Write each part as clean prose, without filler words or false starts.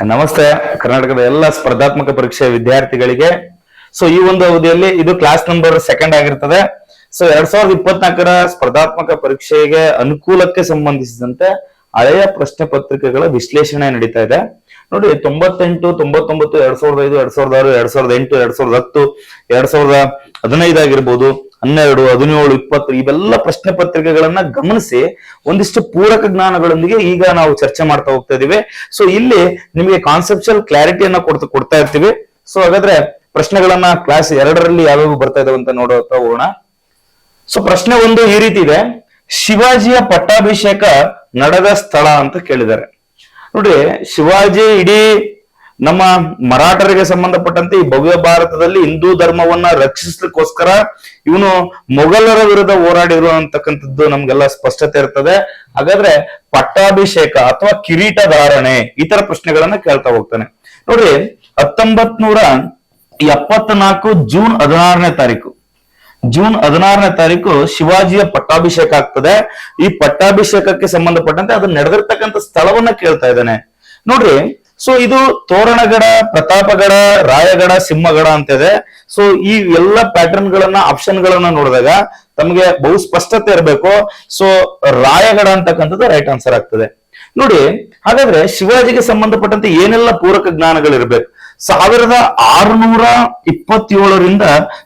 ನಮಸ್ತೆ ಕರ್ನಾಟಕದ ಎಲ್ಲ ಸ್ಪರ್ಧಾತ್ಮಕ ಪರೀಕ್ಷೆ ವಿದ್ಯಾರ್ಥಿಗಳಿಗೆ. ಈ ಒಂದು ಅವಧಿಯಲ್ಲಿ ಇದು ಕ್ಲಾಸ್ ನಂಬರ್ 2 ಆಗಿರ್ತದೆ. 2024ರ ಸ್ಪರ್ಧಾತ್ಮಕ ಪರೀಕ್ಷೆಗೆ ಅನುಕೂಲಕ್ಕೆ ಸಂಬಂಧಿಸಿದಂತೆ ಹಳೆಯ ಪ್ರಶ್ನೆ ಪತ್ರಿಕೆಗಳ ವಿಶ್ಲೇಷಣೆ ನಡೀತಾ ಇದೆ. ನೋಡಿ, 98, 99, 2005, 2006, 2008, 2010, 2015 ಆಗಿರ್ಬೋದು, 12, 17, 20 ಇವೆಲ್ಲ ಪ್ರಶ್ನೆ ಪತ್ರಿಕೆಗಳನ್ನ ಗಮನಿಸಿ ಒಂದಿಷ್ಟು ಪೂರಕ ಜ್ಞಾನಗಳೊಂದಿಗೆ ಈಗ ನಾವು ಚರ್ಚೆ ಮಾಡ್ತಾ ಹೋಗ್ತಾ ಇದೀವಿ. ಇಲ್ಲಿ ನಿಮಗೆ ಕಾನ್ಸೆಪ್ಚುಯಲ್ ಕ್ಲಾರಿಟಿಯನ್ನ ಕೊಡ್ತಾ ಇರ್ತೀವಿ. ಹಾಗಾದ್ರೆ ಪ್ರಶ್ನೆಗಳನ್ನ ಕ್ಲಾಸ್ 2ರಲ್ಲಿ ಯಾವ್ಯಾವ ಬರ್ತಾ ಇದಾವೆ ಅಂತ ನೋಡ್ತಾ ಹೋಗೋಣ. ಪ್ರಶ್ನೆ 1 ಈ ರೀತಿ ಇದೆ: ಶಿವಾಜಿಯ ಪಟ್ಟಾಭಿಷೇಕ ನಡೆದ ಸ್ಥಳ ಅಂತ ಕೇಳಿದ್ದಾರೆ. ನೋಡಿ, ಶಿವಾಜಿ ಇಡೀ ನಮ್ಮ ಮರಾಠರಿಗೆ ಸಂಬಂಧಪಟ್ಟಂತೆ ಈ ಭವ್ಯ ಭಾರತದಲ್ಲಿ ಹಿಂದೂ ಧರ್ಮವನ್ನ ರಕ್ಷಿಸಲಿಕ್ಕೋಸ್ಕರ ಇವನು ಮೊಘಲರ ವಿರುದ್ಧ ಹೋರಾಡಿರು ಅಂತಕ್ಕಂಥದ್ದು ನಮ್ಗೆಲ್ಲ ಸ್ಪಷ್ಟತೆ ಇರ್ತದೆ. ಹಾಗಾದ್ರೆ ಪಟ್ಟಾಭಿಷೇಕ ಅಥವಾ ಕಿರೀಟ ಧಾರಣೆ ಈ ತರ ಪ್ರಶ್ನೆಗಳನ್ನ ಕೇಳ್ತಾ ಹೋಗ್ತಾನೆ. ನೋಡ್ರಿ, 1974 ಜೂನ್ 16ನೇ ತಾರೀಕು ಶಿವಾಜಿಯ ಪಟ್ಟಾಭಿಷೇಕ ಆಗ್ತದೆ. ಈ ಪಟ್ಟಾಭಿಷೇಕಕ್ಕೆ ಸಂಬಂಧಪಟ್ಟಂತೆ ಅದು ನಡೆದಿರ್ತಕ್ಕಂಥ ಸ್ಥಳವನ್ನ ಕೇಳ್ತಾ ಇದ್ದಾನೆ. ನೋಡ್ರಿ, ಇದು ತೋರಣಗಡ, ಪ್ರತಾಪಗಡ, ರಾಯಗಡ, ಸಿಂಹಗಡ ಅಂತ ಇದೆ. ಈ ಎಲ್ಲ ಪ್ಯಾಟರ್ನ್ ಗಳನ್ನ, ಆಪ್ಷನ್ ಗಳನ್ನ ನೋಡಿದಾಗ ತಮಗೆ ಬಹು ಸ್ಪಷ್ಟತೆ ಇರಬೇಕು. ರಾಯಗಡ ಅಂತಕ್ಕಂಥದ್ದು ರೈಟ್ ಆನ್ಸರ್ ಆಗ್ತದೆ. ನೋಡಿ, ಹಾಗಾದ್ರೆ ಶಿವಾಜಿಗೆ ಸಂಬಂಧಪಟ್ಟಂತೆ ಏನೆಲ್ಲ ಪೂರಕ ಜ್ಞಾನಗಳಿರ್ಬೇಕು? 1627ರಿಂದ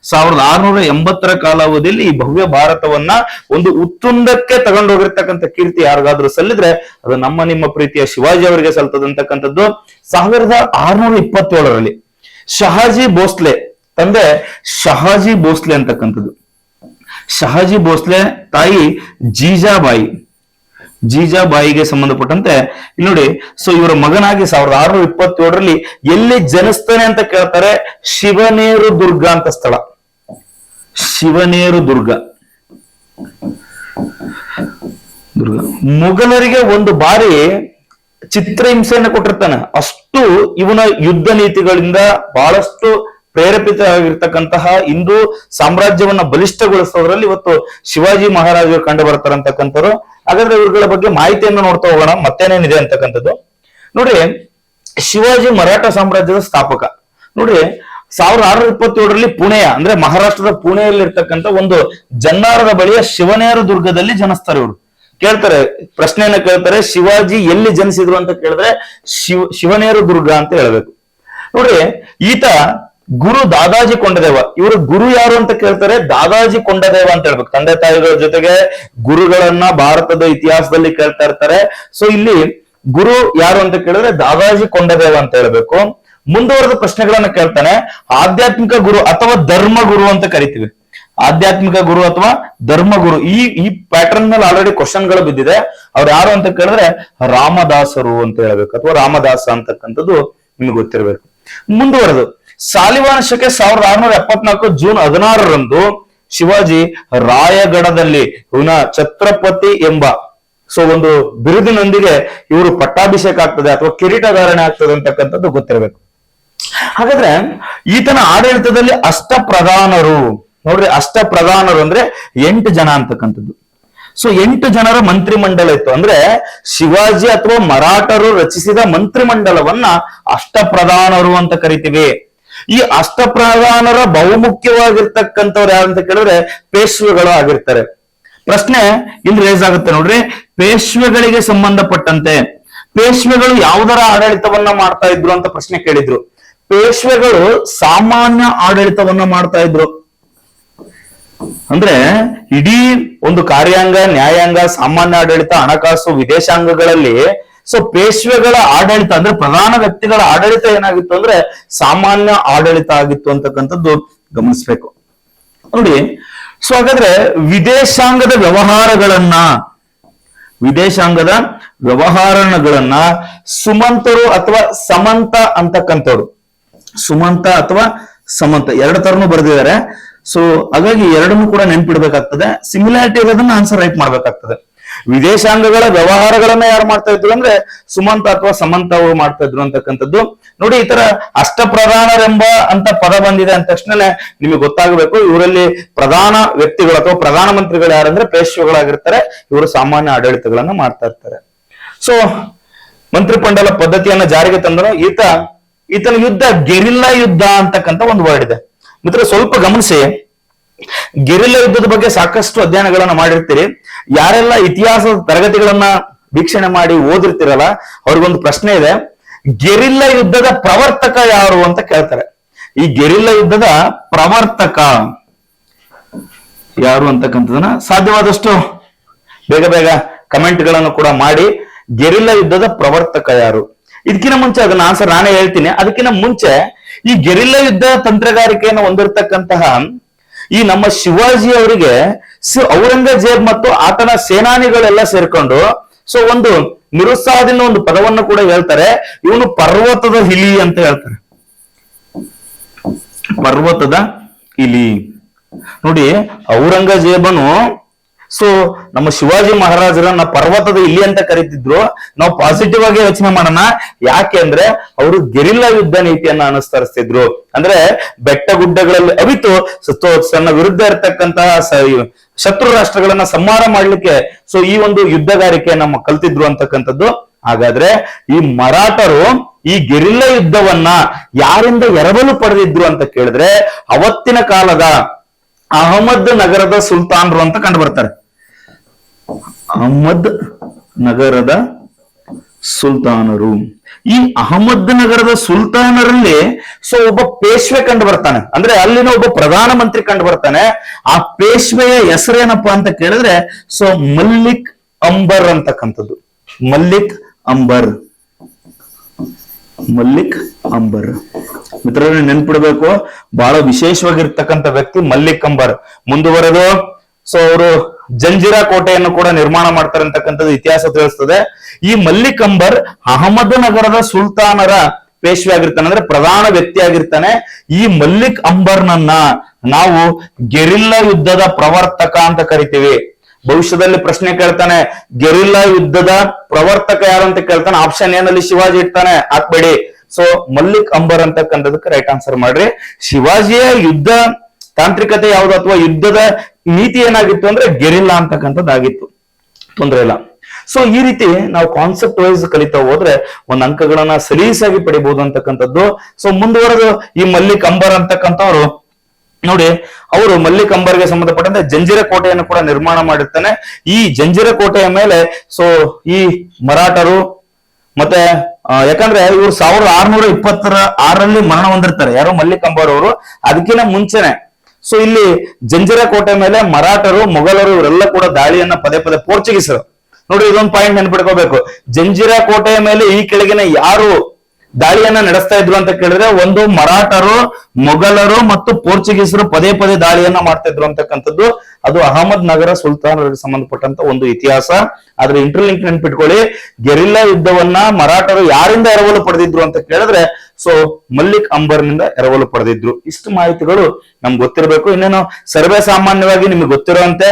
1680ರ ಕಾಲಾವಧಿಯಲ್ಲಿ ಈ ಭವ್ಯ ಭಾರತವನ್ನ ಒಂದು ಉತ್ತುಂಗಕ್ಕೆ ತಗೊಂಡೋಗಿರ್ತಕ್ಕಂಥ ಕೀರ್ತಿ ಯಾರಿಗಾದ್ರೂ ಸಲ್ಲಿದ್ರೆ ಅದು ನಿಮ್ಮ ಪ್ರೀತಿಯ ಶಿವಾಜಿ ಅವರಿಗೆ ಸಲ್ತದಂತಕ್ಕಂಥದ್ದು. 1627ರಲ್ಲಿ ಶಹಾಜಿ ಭೋಸ್ಲೆ, ತಂದೆ ಶಹಾಜಿ ಭೋಸ್ಲೆ ಅಂತಕ್ಕಂಥದ್ದು. ಶಹಾಜಿ ಭೋಸ್ಲೆ ತಾಯಿ ಜೀಜಾಬಾಯಿಗೆ ಸಂಬಂಧಪಟ್ಟಂತೆ ಇಲ್ಲಿ ನೋಡಿ, ಇವರ ಮಗನಾಗಿ 1627ರಲ್ಲಿ ಎಲ್ಲಿ ಜನಿಸ್ತಾನೆ ಅಂತ ಕೇಳ್ತಾರೆ. ಶಿವನೇರು ದುರ್ಗ ಅಂತ ಸ್ಥಳ. ಶಿವನೇರು ದುರ್ಗ. ಮೊಘಲರಿಗೆ ಒಂದು ಬಾರಿ ಚಿತ್ರಹಿಂಸೆಯನ್ನು ಕೊಟ್ಟಿರ್ತಾನೆ. ಅಷ್ಟು ಇವನ ಯುದ್ಧ ನೀತಿಗಳಿಂದ ಬಹಳಷ್ಟು ಪ್ರೇರೇಪಿತವಾಗಿರ್ತಕ್ಕಂತಹ ಹಿಂದೂ ಸಾಮ್ರಾಜ್ಯವನ್ನ ಬಲಿಷ್ಠಗೊಳಿಸೋದ್ರಲ್ಲಿ ಇವತ್ತು ಶಿವಾಜಿ ಮಹಾರಾಜರು ಕಂಡು ಬರ್ತಾರಂತಕ್ಕಂಥವ್ರು. ಹಾಗಾದ್ರೆ ಇವುಗಳ ಬಗ್ಗೆ ಮಾಹಿತಿಯನ್ನು ನೋಡ್ತಾ ಹೋಗೋಣ, ಮತ್ತೇನೇನಿದೆ ಅಂತಕ್ಕಂಥದ್ದು. ನೋಡಿ, ಶಿವಾಜಿ ಮರಾಠ ಸಾಮ್ರಾಜ್ಯದ ಸ್ಥಾಪಕ. ನೋಡಿ, 1627ರಲ್ಲಿ ಪುಣೆಯ ಅಂದ್ರೆ ಮಹಾರಾಷ್ಟ್ರದ ಪುಣೆಯಲ್ಲಿ ಇರ್ತಕ್ಕಂಥ ಒಂದು ಜನ್ನಾರದ ಬಳಿಯ ಶಿವನೇರು ದುರ್ಗದಲ್ಲಿ ಜನಿಸ್ತಾರೆ. ಇವರು ಕೇಳ್ತಾರೆ, ಪ್ರಶ್ನೆಯನ್ನ ಕೇಳ್ತಾರೆ, ಶಿವಾಜಿ ಎಲ್ಲಿ ಜನಿಸಿದ್ರು ಅಂತ ಕೇಳಿದ್ರೆ ಶಿವನೇರು ದುರ್ಗ ಅಂತ ಹೇಳ್ಬೇಕು. ನೋಡಿ, ಈತ ಗುರು ದಾದಾಜಿ ಕೊಂಡದೇವ. ಇವರು ಗುರು ಯಾರು ಅಂತ ಕೇಳ್ತಾರೆ, ದಾದಾಜಿ ಕೊಂಡದೇವ ಅಂತ ಹೇಳ್ಬೇಕು. ತಂದೆ ತಾಯಿಗಳ ಜೊತೆಗೆ ಗುರುಗಳನ್ನ ಭಾರತದ ಇತಿಹಾಸದಲ್ಲಿ ಕೇಳ್ತಾ ಇರ್ತಾರೆ. ಇಲ್ಲಿ ಗುರು ಯಾರು ಅಂತ ಕೇಳಿದ್ರೆ ದಾದಾಜಿ ಕೊಂಡದೇವ ಅಂತ ಹೇಳ್ಬೇಕು. ಮುಂದುವರೆದ ಪ್ರಶ್ನೆಗಳನ್ನ ಕೇಳ್ತಾನೆ. ಆಧ್ಯಾತ್ಮಿಕ ಗುರು ಅಥವಾ ಧರ್ಮಗುರು ಅಂತ ಕರಿತೀವಿ. ಆಧ್ಯಾತ್ಮಿಕ ಗುರು ಅಥವಾ ಧರ್ಮಗುರು, ಈ ಪ್ಯಾಟರ್ನ್ ಮೇಲೆ ಆಲ್ರೆಡಿ ಕ್ವಶನ್ ಗಳು ಬಿದ್ದಿದೆ. ಅವ್ರು ಯಾರು ಅಂತ ಕೇಳಿದ್ರೆ ರಾಮದಾಸರು ಅಂತ ಹೇಳ್ಬೇಕು, ಅಥವಾ ರಾಮದಾಸ ಅಂತಕ್ಕಂಥದ್ದು ನಿಮ್ಗೆ ಗೊತ್ತಿರ್ಬೇಕು. ಮುಂದುವರೆದು ಸಾಲಿವಾನ ಶಕೆ 1674 ಜೂನ್ 16ರಂದು ಶಿವಾಜಿ ರಾಯಗಢದಲ್ಲಿ ಇವನ ಛತ್ರಪತಿ ಎಂಬ ಒಂದು ಬಿರುದಿನೊಂದಿಗೆ ಇವರು ಪಟ್ಟಾಭಿಷೇಕ ಆಗ್ತದೆ ಅಥವಾ ಕಿರೀಟಧಾರಣೆ ಆಗ್ತದೆ ಅಂತಕ್ಕಂಥದ್ದು ಗೊತ್ತಿರಬೇಕು. ಹಾಗಾದ್ರೆ ಈತನ ಆಡಳಿತದಲ್ಲಿ ಅಷ್ಟಪ್ರಧಾನರು, ನೋಡ್ರಿ, ಅಷ್ಟಪ್ರಧಾನರು ಅಂದ್ರೆ 8 ಜನ ಅಂತಕ್ಕಂಥದ್ದು. 8 ಜನರ ಮಂತ್ರಿಮಂಡಲ ಇತ್ತು. ಅಂದ್ರೆ ಶಿವಾಜಿ ಅಥವಾ ಮರಾಠರು ರಚಿಸಿದ ಮಂತ್ರಿಮಂಡಲವನ್ನ ಅಷ್ಟಪ್ರಧಾನರು ಅಂತ ಕರಿತೀವಿ. ಈ ಅಷ್ಟಪ್ರಧಾನರ ಬಹುಮುಖ್ಯವಾಗಿರ್ತಕ್ಕಂಥವ್ರು ಯಾರು ಅಂತ ಕೇಳಿದ್ರೆ ಪೇಶ್ವೆಗಳು ಆಗಿರ್ತಾರೆ. ಪ್ರಶ್ನೆ ಇಲ್ಲಿ ರೇಸ್ ಆಗುತ್ತೆ. ನೋಡ್ರಿ, ಪೇಶ್ವೆಗಳಿಗೆ ಸಂಬಂಧಪಟ್ಟಂತೆ ಪೇಶ್ವೆಗಳು ಯಾವುದರ ಆಡಳಿತವನ್ನ ಮಾಡ್ತಾ ಇದ್ರು ಅಂತ ಪ್ರಶ್ನೆ ಕೇಳಿದ್ರು. ಪೇಶ್ವೆಗಳು ಸಾಮಾನ್ಯ ಆಡಳಿತವನ್ನ ಮಾಡ್ತಾ ಇದ್ರು. ಅಂದ್ರೆ ಇಡೀ ಒಂದು ಕಾರ್ಯಾಂಗ, ನ್ಯಾಯಾಂಗ, ಸಾಮಾನ್ಯ ಆಡಳಿತ, ಹಣಕಾಸು, ವಿದೇಶಾಂಗಗಳಲ್ಲಿ ಪೇಶ್ವೆಗಳ ಆಡಳಿತ ಅಂದ್ರೆ ಪ್ರಧಾನ ವ್ಯಕ್ತಿಗಳ ಆಡಳಿತ ಏನಾಗಿತ್ತು ಅಂದ್ರೆ ಸಾಮಾನ್ಯ ಆಡಳಿತ ಆಗಿತ್ತು ಅಂತಕ್ಕಂಥದ್ದು ಗಮನಿಸ್ಬೇಕು. ನೋಡಿ, ಹಾಗಾದ್ರೆ ವಿದೇಶಾಂಗದ ವ್ಯವಹಾರಗಳನ್ನ ಸುಮಂತರು ಅಥವಾ ಸಮಂತ ಅಂತಕ್ಕಂಥವ್ರು, ಸುಮಂತ ಅಥವಾ ಸಮಂತ 2 ತರನು ಬರೆದಿದ್ದಾರೆ. ಹಾಗಾಗಿ ಎರಡನ್ನೂ ಕೂಡ ನೆನ್ಪಿಡ್ಬೇಕಾಗ್ತದೆ. ಸಿಮಿಲಾರಿಟಿ ಇರೋದನ್ನ ಆನ್ಸರ್ ರೈಟ್ ಮಾಡ್ಬೇಕಾಗ್ತದೆ. ವಿದೇಶಾಂಗಗಳ ವ್ಯವಹಾರಗಳನ್ನ ಯಾರು ಮಾಡ್ತಾ ಇದ್ರು ಅಂದ್ರೆ ಸುಮಂತ ಅಥವಾ ಸಮಂತ ಅವರು ಮಾಡ್ತಾ ಇದ್ರು ಅಂತಕ್ಕಂಥದ್ದು. ನೋಡಿ, ಈ ತರ ಅಷ್ಟಪ್ರಧಾನರೆಂಬ ಅಂತ ಪದ ಬಂದಿದೆ ಅಂದ ತಕ್ಷಣ ನಿಮಗೆ ಗೊತ್ತಾಗಬೇಕು ಇವರಲ್ಲಿ ಪ್ರಧಾನ ವ್ಯಕ್ತಿಗಳು ಅಥವಾ ಪ್ರಧಾನ ಮಂತ್ರಿಗಳು ಯಾರಂದ್ರೆ ಪೇಶ್ವೆಗಳಾಗಿರ್ತಾರೆ. ಇವರು ಸಾಮಾನ್ಯ ಆಡಳಿತಗಳನ್ನ ಮಾಡ್ತಾ ಇರ್ತಾರೆ. ಮಂತ್ರಿಮಂಡಲ ಪದ್ಧತಿಯನ್ನ ಜಾರಿಗೆ ತಂದನು. ಈತನ ಯುದ್ಧ ಗೆರಿಲ್ಲಾ ಯುದ್ಧ ಅಂತಕ್ಕಂಥ ಒಂದು ವರ್ಡ್ ಇದೆ. ಮಿತ್ರ ಸ್ವಲ್ಪ ಗಮನಿಸಿ, ಗೆರಿಲ್ಲಾ ಯುದ್ಧದ ಬಗ್ಗೆ ಸಾಕಷ್ಟು ಅಧ್ಯಯನಗಳನ್ನ ಮಾಡಿರ್ತೀರಿ. ಯಾರೆಲ್ಲ ಇತಿಹಾಸದ ತರಗತಿಗಳನ್ನ ವೀಕ್ಷಣೆ ಮಾಡಿ ಓದಿರ್ತಿರಲ್ಲ, ಅವ್ರಿಗೊಂದು ಪ್ರಶ್ನೆ ಇದೆ, ಗೆರಿಲ್ಲಾ ಯುದ್ಧದ ಪ್ರವರ್ತಕ ಯಾರು ಅಂತ ಕೇಳ್ತಾರೆ. ಈ ಗೆರಿಲ್ಲಾ ಯುದ್ಧದ ಪ್ರವರ್ತಕ ಯಾರು ಅಂತಕ್ಕಂಥದನ್ನ ಸಾಧ್ಯವಾದಷ್ಟು ಬೇಗ ಬೇಗ ಕಮೆಂಟ್ ಗಳನ್ನು ಕೂಡ ಮಾಡಿ. ಗೆರಿಲ್ಲಾ ಯುದ್ಧದ ಪ್ರವರ್ತಕ ಯಾರು? ಇದಕ್ಕಿಂತ ಮುಂಚೆ ಅದನ್ನ ಆನ್ಸರ್ ನಾನೇ ಹೇಳ್ತೀನಿ. ಅದಕ್ಕಿಂತ ಮುಂಚೆ ಈ ಗೆರಿಲ್ಲಾ ಯುದ್ಧ ತಂತ್ರಗಾರಿಕೆಯನ್ನು ಹೊಂದಿರತಕ್ಕಂತಹ ಈ ನಮ್ಮ ಶಿವಾಜಿ ಅವರಿಗೆ ಔರಂಗಜೇಬ್ ಮತ್ತು ಆತನ ಸೇನಾನಿಗಳೆಲ್ಲ ಸೇರ್ಕೊಂಡು ಒಂದು ನಿರುತ್ಸಾಹದಿಂದ ಒಂದು ಪದವನ್ನು ಕೂಡ ಹೇಳ್ತಾರೆ, ಇವನು ಪರ್ವತದ ಇಲಿ ಅಂತ ಹೇಳ್ತಾರೆ. ಪರ್ವತದ ಇಲಿ. ನೋಡಿ, ಔರಂಗಜೇಬನು ನಮ್ಮ ಶಿವಾಜಿ ಮಹಾರಾಜರನ್ನ ಪರ್ವತದ ಇಲಿ ಅಂತ ಕರೀತಿದ್ರು. ನಾವು ಪಾಸಿಟಿವ್ ಆಗಿ ಯೋಚನೆ ಮಾಡೋಣ. ಯಾಕೆ ಅಂದ್ರೆ ಅವರು ಗೆರಿಲ್ಲಾ ಯುದ್ಧ ನೀತಿಯನ್ನ ಅನುಸರಿಸ್ತಿದ್ರು. ಅಂದ್ರೆ ಬೆಟ್ಟ ಗುಡ್ಡಗಳಲ್ಲಿ ಅವಿತು ತನ್ನ ವಿರುದ್ಧ ಇರತಕ್ಕಂತಹ ಶತ್ರು ರಾಷ್ಟ್ರಗಳನ್ನ ಸಂಹಾರ ಮಾಡ್ಲಿಕ್ಕೆ ಈ ಒಂದು ಯುದ್ಧಗಾರಿಕೆಯನ್ನ ಕಲ್ತಿದ್ರು ಅಂತಕ್ಕಂಥದ್ದು. ಹಾಗಾದ್ರೆ ಈ ಮರಾಠರು ಈ ಗೆರಿಲ್ಲಾ ಯುದ್ಧವನ್ನ ಯಾರಿಂದ ಎರವಲು ಪಡೆದಿದ್ರು ಅಂತ ಕೇಳಿದ್ರೆ ಅವತ್ತಿನ ಕಾಲದ ಅಹಮದ್ ನಗರದ ಸುಲ್ತಾನರು ಅಂತ ಕಂಡು ಬರ್ತಾರೆ. ಅಹಮದ್ ನಗರದ ಸುಲ್ತಾನರು. ಈ ಅಹಮದ್ ನಗರದ ಸುಲ್ತಾನರಲ್ಲಿ ಒಬ್ಬ ಪೇಶ್ವೆ ಕಂಡು ಬರ್ತಾನೆ. ಅಂದ್ರೆ ಅಲ್ಲಿನ ಒಬ್ಬ ಪ್ರಧಾನ ಮಂತ್ರಿ ಕಂಡು ಬರ್ತಾನೆ. ಆ ಪೇಶ್ವೆಯ ಹೆಸರೇನಪ್ಪಾ ಅಂತ ಕೇಳಿದ್ರೆ ಮಲ್ಲಿಕ್ ಅಂಬರ್ ಅಂತಕ್ಕಂಥದ್ದು. ಮಲ್ಲಿಕ್ ಅಂಬರ್. ಮಲ್ಲಿಕ್ ಅಂಬರ್ ಮಿತ್ರರೇ ನೆನ್ಪಿಡ್ಬೇಕು, ಬಹಳ ವಿಶೇಷವಾಗಿರ್ತಕ್ಕಂಥ ವ್ಯಕ್ತಿ ಮಲ್ಲಿಕ್ ಅಂಬರ್. ಮುಂದುವರೆದು ಅವರು ಜಂಜಿರಾ ಕೋಟೆಯನ್ನು ಕೂಡ ನಿರ್ಮಾಣ ಮಾಡ್ತಾರೆ ಅಂತಕ್ಕಂಥದ್ದು ಇತಿಹಾಸ ತಿಳಿಸ್ತದೆ. ಈ ಮಲ್ಲಿಕ್ ಅಂಬರ್ ಅಹಮದ್ ನಗರದ ಸುಲ್ತಾನರ ಪೇಶ್ವೆ ಆಗಿರ್ತಾನೆ, ಅಂದ್ರೆ ಪ್ರಧಾನ ವ್ಯಕ್ತಿ ಆಗಿರ್ತಾನೆ. ಈ ಮಲ್ಲಿಕ್ ಅಂಬರ್ನನ್ನ ನಾವು ಗೆರಿಲ್ಲಾ ಯುದ್ಧದ ಪ್ರವರ್ತಕ ಅಂತ ಕರಿತೀವಿ. ಭವಿಷ್ಯದಲ್ಲಿ ಪ್ರಶ್ನೆ ಕೇಳ್ತಾನೆ, ಗೆರಿಲ್ಲಾ ಯುದ್ಧದ ಪ್ರವರ್ತಕ ಯಾರು ಅಂತ ಕೇಳ್ತಾನೆ. ಆಪ್ಷನ್ ಏನಲ್ಲಿ ಶಿವಾಜಿ ಇರ್ತಾನೆ, ಹಾಕ್ಬೇಡಿ. ಮಲ್ಲಿಕ್ ಅಂಬರ್ ಅಂತಕ್ಕಂಥದಕ್ಕೆ ರೈಟ್ ಆನ್ಸರ್ ಮಾಡ್ರಿ. ಶಿವಾಜಿಯ ಯುದ್ಧ ತಾಂತ್ರಿಕತೆ ಯಾವುದು ಅಥವಾ ಯುದ್ಧದ ನೀತಿ ಏನಾಗಿತ್ತು ಅಂದ್ರೆ ಗೆರಿಲ್ಲಾ ಅಂತಕ್ಕಂಥದ್ದಾಗಿತ್ತು. ತೊಂದರೆ ಇಲ್ಲ. ಈ ರೀತಿ ನಾವು ಕಾನ್ಸೆಪ್ಟ್ ವೈಸ್ ಕಲಿತಾ ಹೋದ್ರೆ ಒಂದ್ ಅಂಕಗಳನ್ನ ಸಲೀಸಾಗಿ ಪಡಿಬಹುದು ಅಂತಕ್ಕಂಥದ್ದು. ಮುಂದುವರೆದು ಈ ಮಲ್ಲಿಕ್ ಅಂಬರ್ ಅಂತಕ್ಕಂಥವ್ರು ನೋಡಿ, ಅವರು ಮಲ್ಲಿಕ್ ಅಂಬರ್ಗೆ ಸಂಬಂಧಪಟ್ಟಂತೆ ಜಂಜಿರಾ ಕೋಟೆಯನ್ನು ಕೂಡ ನಿರ್ಮಾಣ ಮಾಡಿರ್ತಾನೆ. ಈ ಜಂಜಿರಾ ಕೋಟೆಯ ಮೇಲೆ ಈ ಮರಾಠರು ಮತ್ತೆ ಯಾಕಂದ್ರೆ ಇವರು 1626ರಲ್ಲಿ ಮರಣ ಹೊಂದಿರ್ತಾರೆ. ಯಾರು? ಮಲ್ಲಿಕ್ ಅಂಬರ್ ಅವರು. ಅದಕ್ಕಿಂತ ಮುಂಚೆನೆ ಇಲ್ಲಿ ಜಂಜಿರಾ ಕೋಟೆ ಮೇಲೆ ಮರಾಠರು, ಮೊಘಲರು ಇವರೆಲ್ಲ ಕೂಡ ದಾಳಿಯನ್ನ ಪದೇ ಪದೇ, ಪೋರ್ಚುಗೀಸರು. ನೋಡಿ, ಇದೊಂದು ಪಾಯಿಂಟ್ ನೆನ್ಪಿಟ್ಕೋಬೇಕು. ಜಂಜಿರಾ ಕೋಟೆಯ ಮೇಲೆ ಈ ಕೆಳಗಿನ ಯಾರು ದಾಳಿಯನ್ನ ನಡೆಸ್ತಾ ಇದ್ರು ಅಂತ ಕೇಳಿದ್ರೆ ಒಂದು ಮರಾಠರು, ಮೊಘಲರು ಮತ್ತು ಪೋರ್ಚುಗೀಸರು ಪದೇ ಪದೇ ದಾಳಿಯನ್ನ ಮಾಡ್ತಾ ಇದ್ರು ಅಂತಕ್ಕಂಥದ್ದು. ಅದು ಅಹಮದ್ ನಗರ ಸುಲ್ತಾನರಿಗೆ ಸಂಬಂಧಪಟ್ಟಂತ ಒಂದು ಇತಿಹಾಸ. ಆದ್ರೆ ಇಂಟರ್ಲಿಂಕ್ ನೆನ್ಪಿಟ್ಕೊಳ್ಳಿ, ಗೆರಿಲ್ಲಾ ಯುದ್ಧವನ್ನ ಮರಾಠರು ಯಾರಿಂದ ಎರವಲು ಪಡೆದಿದ್ರು ಅಂತ ಕೇಳಿದ್ರೆ ಮಲ್ಲಿಕ್ ಅಂಬರ್ನಿಂದ ಎರವಲು ಪಡೆದಿದ್ರು. ಇಷ್ಟು ಮಾಹಿತಿಗಳು ನಮ್ಗೆ ಗೊತ್ತಿರಬೇಕು. ಇನ್ನೇನು ಸರ್ವೇ ಸಾಮಾನ್ಯವಾಗಿ ನಿಮ್ಗೆ ಗೊತ್ತಿರುವಂತೆ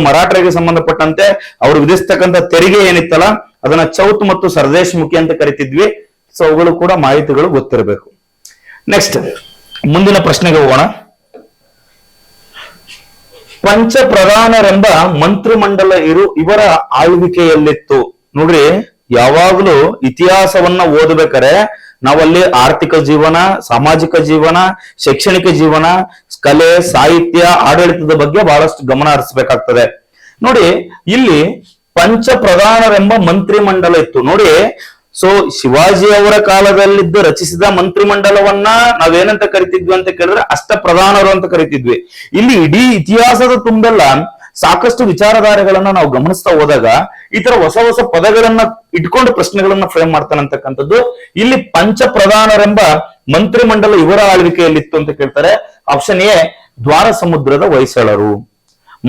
ಮರಾಠರಿಗೆ ಸಂಬಂಧಪಟ್ಟಂತೆ ಅವರು ವಿಧಿಸ್ತಕ್ಕಂಥ ತೆರಿಗೆ ಏನಿತ್ತಲ್ಲ ಅದನ್ನ ಚೌತ್ ಮತ್ತು ಸರ್ದೇಶ್ ಮುಖಿ ಅಂತ ಕರಿತಿದ್ವಿ. ಅವುಗಳು ಕೂಡ ಮಾಹಿತಿಗಳು ಗೊತ್ತಿರಬೇಕು. ನೆಕ್ಸ್ಟ್ ಮುಂದಿನ ಪ್ರಶ್ನೆಗೆ ಹೋಗೋಣ. ಪಂಚ ಪ್ರಧಾನರೆಂಬ ಮಂತ್ರಿಮಂಡಲ ಇವರ ಆಳ್ವಿಕೆಯಲ್ಲಿತ್ತು. ನೋಡ್ರಿ, ಯಾವಾಗ್ಲೂ ಇತಿಹಾಸವನ್ನ ಓದಬೇಕಾರೆ ನಾವಲ್ಲಿ ಆರ್ಥಿಕ ಜೀವನ, ಸಾಮಾಜಿಕ ಜೀವನ, ಶೈಕ್ಷಣಿಕ ಜೀವನ, ಕಲೆ, ಸಾಹಿತ್ಯ, ಆಡಳಿತದ ಬಗ್ಗೆ ಬಹಳಷ್ಟು ಗಮನ ಹರಿಸಬೇಕಾಗ್ತದೆ. ನೋಡಿ, ಇಲ್ಲಿ ಪಂಚ ಪ್ರಧಾನರೆಂಬ ಮಂತ್ರಿಮಂಡಲ ಇತ್ತು. ನೋಡಿ, ಶಿವಾಜಿ ಅವರ ಕಾಲದಲ್ಲಿದ್ದು ರಚಿಸಿದ ಮಂತ್ರಿಮಂಡಲವನ್ನ ನಾವೇನಂತ ಕರಿತಿದ್ವಿ ಅಂತ ಕೇಳಿದ್ರೆ ಅಷ್ಟ ಪ್ರಧಾನರು ಅಂತ ಕರಿತಿದ್ವಿ. ಇಲ್ಲಿ ಇಡೀ ಇತಿಹಾಸದ ತುಂಬೆಲ್ಲ ಸಾಕಷ್ಟು ವಿಚಾರಧಾರೆಗಳನ್ನ ನಾವು ಗಮನಿಸ್ತಾ ಹೋದಾಗ ಈ ತರ ಹೊಸ ಹೊಸ ಪದಗಳನ್ನ ಇಟ್ಕೊಂಡು ಪ್ರಶ್ನೆಗಳನ್ನ ಫ್ರೇಮ್ ಮಾಡ್ತಾನೆ ಅಂತಕ್ಕಂಥದ್ದು. ಇಲ್ಲಿ ಪಂಚ ಪ್ರಧಾನರೆಂಬ ಮಂತ್ರಿಮಂಡಲ ಇವರ ಆಳ್ವಿಕೆಯಲ್ಲಿತ್ತು ಅಂತ ಕೇಳ್ತಾರೆ. ಆಪ್ಷನ್ ಎ ದ್ವಾರ ಸಮುದ್ರದ ಹೊಯ್ಸಳರು,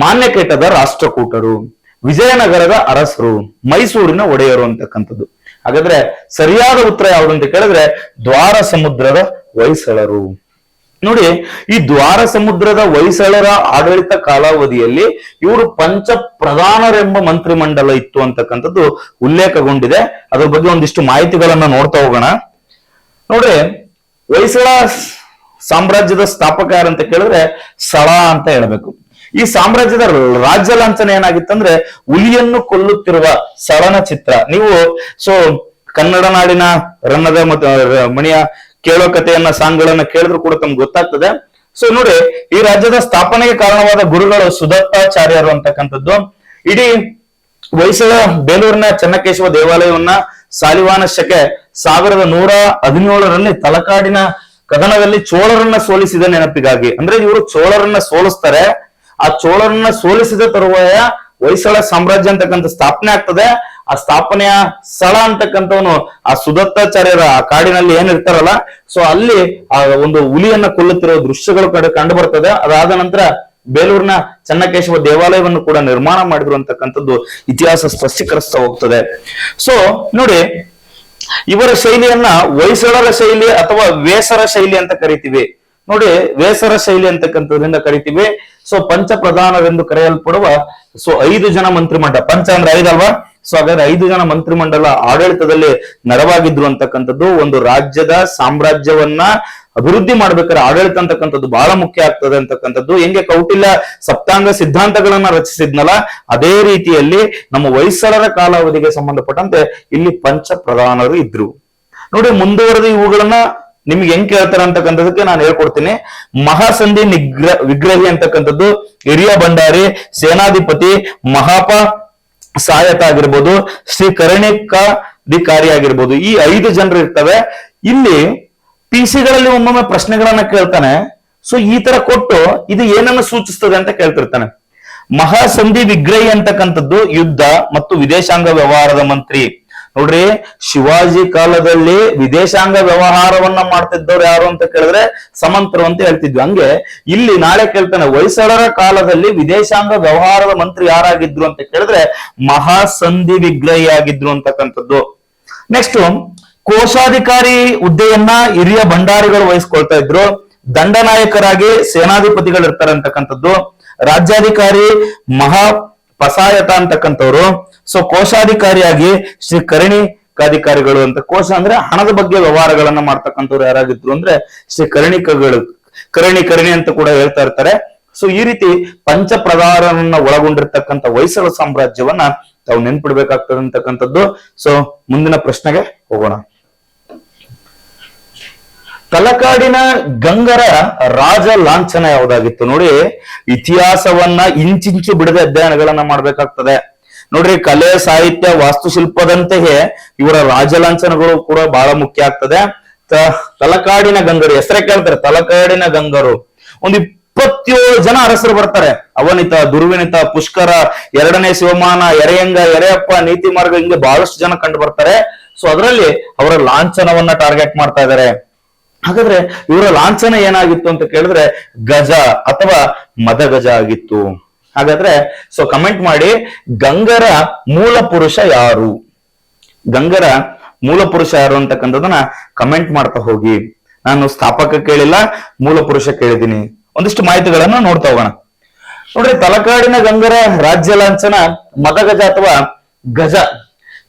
ಮಾನ್ಯಕೇಟದ ರಾಷ್ಟ್ರಕೂಟರು, ವಿಜಯನಗರದ ಅರಸರು, ಮೈಸೂರಿನ ಒಡೆಯರು ಅಂತಕ್ಕಂಥದ್ದು. ಹಾಗಾದ್ರೆ ಸರಿಯಾದ ಉತ್ತರ ಯಾವುದು ಅಂತ ಕೇಳಿದ್ರೆ ದ್ವಾರ ಸಮುದ್ರದ ಹೊಯ್ಸಳರು. ನೋಡಿ, ಈ ದ್ವಾರ ಸಮುದ್ರದ ಹೊಯ್ಸಳರ ಆಡಳಿತ ಕಾಲಾವಧಿಯಲ್ಲಿ ಇವರು ಪಂಚ ಪ್ರಧಾನರೆಂಬ ಮಂತ್ರಿಮಂಡಲ ಇತ್ತು ಅಂತಕ್ಕಂಥದ್ದು ಉಲ್ಲೇಖಗೊಂಡಿದೆ. ಅದ್ರ ಬಗ್ಗೆ ಒಂದಿಷ್ಟು ಮಾಹಿತಿಗಳನ್ನ ನೋಡ್ತಾ ಹೋಗೋಣ. ನೋಡ್ರಿ, ಹೊಯ್ಸಳ ಸಾಮ್ರಾಜ್ಯದ ಸ್ಥಾಪಕ ಯಾರಂತ ಕೇಳಿದ್ರೆ ಸಳ ಅಂತ ಹೇಳ್ಬೇಕು. ಈ ಸಾಮ್ರಾಜ್ಯದ ರಾಜ್ಯ ಲಾಂಛನ ಏನಾಗಿತ್ತಂದ್ರೆ ಹುಲಿಯನ್ನು ಕೊಲ್ಲುತ್ತಿರುವ ಸಳನ ಚಿತ್ರ. ನೀವು ಕನ್ನಡ ನಾಡಿನ ರನ್ನದ ಮತ್ತು ಮಣಿಯ ಕೇಳೋ ಕಥೆಯನ್ನ ಸಾಂಗ್ಗಳನ್ನ ಕೇಳಿದ್ರು ಕೂಡ ತಮ್ಗೆ ಗೊತ್ತಾಗ್ತದೆ. ಸೊ ನೋಡಿ, ಈ ರಾಜ್ಯದ ಸ್ಥಾಪನೆಗೆ ಕಾರಣವಾದ ಗುರುಗಳು ಸುದತ್ತಾಚಾರ್ಯರು ಅಂತಕ್ಕಂಥದ್ದು. ಇಡೀ ಹೊಯ್ಸಳ ಬೇಲೂರಿನ ಚೆನ್ನಕೇಶವ ದೇವಾಲಯವನ್ನ ಸಾಲಿವಾಹನ ಶಕೆ 1117ರಲ್ಲಿ ತಲಕಾಡಿನ ಕದನದಲ್ಲಿ ಚೋಳರನ್ನ ಸೋಲಿಸಿದ ನೆನಪಿಗಾಗಿ, ಅಂದ್ರೆ ಇವರು ಚೋಳರನ್ನ ಸೋಲಿಸ್ತಾರೆ. ಆ ಚೋಳರನ್ನ ಸೋಲಿಸಿದ ತರುವಾಯ ಹೊಯ್ಸಳ ಸಾಮ್ರಾಜ್ಯ ಅಂತಕ್ಕಂಥ ಸ್ಥಾಪನೆ ಆಗ್ತದೆ. ಆ ಸ್ಥಾಪನೆಯ ಸ್ಥಳ ಅಂತಕ್ಕಂಥವನು ಆ ಸುದತ್ತಾಚಾರ್ಯರ ಆ ಕಾಡಿನಲ್ಲಿ ಏನಿರ್ತಾರಲ್ಲ, ಸೊ ಅಲ್ಲಿ ಆ ಒಂದು ಹುಲಿಯನ್ನ ಕೊಲ್ಲುತ್ತಿರುವ ದೃಶ್ಯಗಳು ಕಂಡು ಬರ್ತದೆ. ಅದಾದ ನಂತರ ಬೇಲೂರಿನ ಚೆನ್ನಕೇಶವ ದೇವಾಲಯವನ್ನು ಕೂಡ ನಿರ್ಮಾಣ ಮಾಡಿದ್ರು ಅಂತಕ್ಕಂಥದ್ದು ಇತಿಹಾಸ ಸ್ಪಷ್ಟೀಕರಿಸ್ತಾ ಹೋಗ್ತದೆ. ಸೊ ನೋಡಿ, ಇವರ ಶೈಲಿಯನ್ನ ಹೊಯ್ಸಳರ ಶೈಲಿ ಅಥವಾ ವೇಸರ ಶೈಲಿ ಅಂತ ಕರಿತೀವಿ. ನೋಡಿ, ವೇಸರ ಶೈಲಿ ಅಂತಕ್ಕಂಥದ್ರಿಂದ ಕರಿತೀವಿ. ಸೊ ಪಂಚ ಪ್ರಧಾನರೆಂದು ಕರೆಯಲ್ಪಡುವ 5 ಜನ ಮಂತ್ರಿಮಂಡಲ, ಪಂಚ ಅಂದ್ರೆ 5 ಅಲ್ವಾ? ಸೊ ಹಾಗಾದ್ರೆ 5 ಜನ ಮಂತ್ರಿಮಂಡಲ ಆಡಳಿತದಲ್ಲಿ ನೆರವಾಗಿದ್ರು ಅಂತಕ್ಕಂಥದ್ದು. ಒಂದು ರಾಜ್ಯದ ಸಾಮ್ರಾಜ್ಯವನ್ನ ಅಭಿವೃದ್ಧಿ ಮಾಡ್ಬೇಕಾದ್ರೆ ಆಡಳಿತ ಅಂತಕ್ಕಂಥದ್ದು ಬಹಳ ಮುಖ್ಯ ಆಗ್ತದೆ ಅಂತಕ್ಕಂಥದ್ದು. ಹೆಂಗೆ ಕೌಟಿಲ್ಯ ಸಪ್ತಾಂಗ ಸಿದ್ಧಾಂತಗಳನ್ನ ರಚಿಸಿದ್ನಲ್ಲ, ಅದೇ ರೀತಿಯಲ್ಲಿ ನಮ್ಮ ಹೊಯ್ಸಳರ ಕಾಲಾವಧಿಗೆ ಸಂಬಂಧಪಟ್ಟಂತೆ ಇಲ್ಲಿ ಪಂಚ ಪ್ರಧಾನರು ಇದ್ರು. ನೋಡಿ, ಮುಂದುವರೆದ ಇವುಗಳನ್ನ ನಿಮ್ಗೆ ಹೆಂಗ್ ಕೇಳ್ತಾರೆ ಅಂತಕ್ಕಂಥದಕ್ಕೆ ನಾನು ಹೇಳ್ಕೊಡ್ತೀನಿ. ಮಹಾಸಂಧಿ ವಿಗ್ರಹಿ ಅಂತಕ್ಕಂಥದ್ದು ಹಿರಿಯ ಭಂಡಾರಿ, ಸೇನಾಧಿಪತಿ, ಮಹಾಪ ಸಾಯಕ ಆಗಿರ್ಬೋದು, ಶ್ರೀ ಕರ್ಣಿಕಾಧಿಕಾರಿ ಆಗಿರ್ಬೋದು, ಈ 5 ಜನರು ಇರ್ತವೆ. ಇಲ್ಲಿ ಪಿಸಿಗಳಲ್ಲಿ ಒಮ್ಮೊಮ್ಮೆ ಪ್ರಶ್ನೆಗಳನ್ನ ಕೇಳ್ತಾನೆ. ಸೊ ಈ ತರ ಕೊಟ್ಟು ಇದು ಏನನ್ನು ಸೂಚಿಸ್ತದೆ ಅಂತ ಕೇಳ್ತಿರ್ತಾನೆ. ಮಹಾಸಂಧಿ ವಿಗ್ರಹಿ ಅಂತಕ್ಕಂಥದ್ದು ಯುದ್ಧ ಮತ್ತು ವಿದೇಶಾಂಗ ವ್ಯವಹಾರದ ಮಂತ್ರಿ. ನೋಡ್ರಿ, ಶಿವಾಜಿ ಕಾಲದಲ್ಲಿ ವಿದೇಶಾಂಗ ವ್ಯವಹಾರವನ್ನ ಮಾಡ್ತಿದ್ದವ್ರು ಯಾರು ಅಂತ ಕೇಳಿದ್ರೆ ಸಮಂತರು ಅಂತ ಹೇಳ್ತಿದ್ವಿ. ಹಂಗೆ ಇಲ್ಲಿ ನಾಳೆ ಕೇಳ್ತಾನೆ, ಹೊಯ್ಸಳರ ಕಾಲದಲ್ಲಿ ವಿದೇಶಾಂಗ ವ್ಯವಹಾರದ ಮಂತ್ರಿ ಯಾರಾಗಿದ್ರು ಅಂತ ಕೇಳಿದ್ರೆ ಮಹಾಸಂಧಿ ವಿಗ್ರಹಿ ಆಗಿದ್ರು ಅಂತಕ್ಕಂಥದ್ದು. ನೆಕ್ಸ್ಟ್, ಕೋಶಾಧಿಕಾರಿ ಹುದ್ದೆಯನ್ನ ಹಿರಿಯ ಭಂಡಾರಿಗಳು ವಹಿಸ್ಕೊಳ್ತಾ ಇದ್ರು. ದಂಡನಾಯಕರಾಗಿ ಸೇನಾಧಿಪತಿಗಳು ಇರ್ತಾರೆ ಅಂತಕ್ಕಂಥದ್ದು. ರಾಜ್ಯಾಧಿಕಾರಿ ಮಹಾ ಪಸಾಯತ ಅಂತಕ್ಕಂಥವ್ರು. ಸೊ ಕೋಶಾಧಿಕಾರಿಯಾಗಿ ಶ್ರೀ ಕರ್ಣಿಕಾಧಿಕಾರಿಗಳು ಅಂತ. ಕೋಶ ಅಂದ್ರೆ ಹಣದ ಬಗ್ಗೆ ವ್ಯವಹಾರಗಳನ್ನ ಮಾಡ್ತಕ್ಕಂಥವ್ರು ಯಾರಾಗಿದ್ರು ಅಂದ್ರೆ ಶ್ರೀ ಕರ್ಣಿ ಅಂತ ಕೂಡ ಹೇಳ್ತಾ ಇರ್ತಾರೆ. ಸೊ ಈ ರೀತಿ ಪಂಚ ಪ್ರಧಾನರನ್ನ ಒಳಗೊಂಡಿರ್ತಕ್ಕಂಥ ಹೊಯ್ಸಳ ಸಾಮ್ರಾಜ್ಯವನ್ನ ತಾವು ನೆನ್ಪಿಡ್ಬೇಕಾಗ್ತದೆ ಅಂತಕ್ಕಂಥದ್ದು. ಸೊ ಮುಂದಿನ ಪ್ರಶ್ನೆಗೆ ಹೋಗೋಣ. ತಲಕಾಡಿನ ಗಂಗರ ರಾಜ ಲಾಂಛನ ಯಾವುದಾಗಿತ್ತು? ನೋಡಿ, ಇತಿಹಾಸವನ್ನ ಇಂಚಿಂಚು ಬಿಡದೆ ಅಧ್ಯಯನಗಳನ್ನ ಮಾಡ್ಬೇಕಾಗ್ತದೆ. ನೋಡ್ರಿ, ಕಲೆ, ಸಾಹಿತ್ಯ, ವಾಸ್ತುಶಿಲ್ಪದಂತೆಯೇ ಇವರ ರಾಜ ಲಾಂಛನಗಳು ಕೂಡ ಬಹಳ ಮುಖ್ಯ ಆಗ್ತದೆ. ತಲಕಾಡಿನ ಗಂಗರು ಹೆಸರೇ ಕೇಳ್ತಾರೆ. ತಲಕಾಡಿನ ಗಂಗರು ಒಂದು 27 ಜನ ಅರಸರು ಬರ್ತಾರೆ. ಅವನಿತ, ದುರ್ವಿನಿತ, ಪುಷ್ಕರ, 2ನೇ ಶಿವಮಾನ, ಎರೆಯಂಗ, ಎರೆಯಪ್ಪ, ನೀತಿ ಮಾರ್ಗ, ಹಿಂಗೆ ಬಹಳಷ್ಟು ಜನ ಕಂಡು ಬರ್ತಾರೆ. ಸೊ ಅದರಲ್ಲಿ ಅವರ ಲಾಂಛನವನ್ನ ಟಾರ್ಗೆಟ್ ಮಾಡ್ತಾ ಇದ್ದಾರೆ. ಹಾಗಾದ್ರೆ ಇವರ ಲಾಂಛನ ಏನಾಗಿತ್ತು ಅಂತ ಕೇಳಿದ್ರೆ ಗಜ ಅಥವಾ ಮದಗಜ ಆಗಿತ್ತು. ಹಾಗಾದ್ರೆ ಸೊ ಕಮೆಂಟ್ ಮಾಡಿ, ಗಂಗರ ಮೂಲ ಪುರುಷ ಯಾರು? ಗಂಗರ ಮೂಲ ಪುರುಷ ಯಾರು ಅಂತಕ್ಕಂಥದನ್ನ ಕಮೆಂಟ್ ಮಾಡ್ತಾ ಹೋಗಿ. ನಾನು ಸ್ಥಾಪಕ ಕೇಳಿಲ್ಲ, ಮೂಲ ಪುರುಷ ಕೇಳಿದ್ದೀನಿ. ಒಂದಿಷ್ಟು ಮಾಹಿತಿಗಳನ್ನ ನೋಡ್ತಾ ಹೋಗೋಣ. ನೋಡ್ರಿ, ತಲಕಾಡಿನ ಗಂಗರ ರಾಜ್ಯ ಲಾಂಛನ ಮದಗಜ ಅಥವಾ ಗಜ.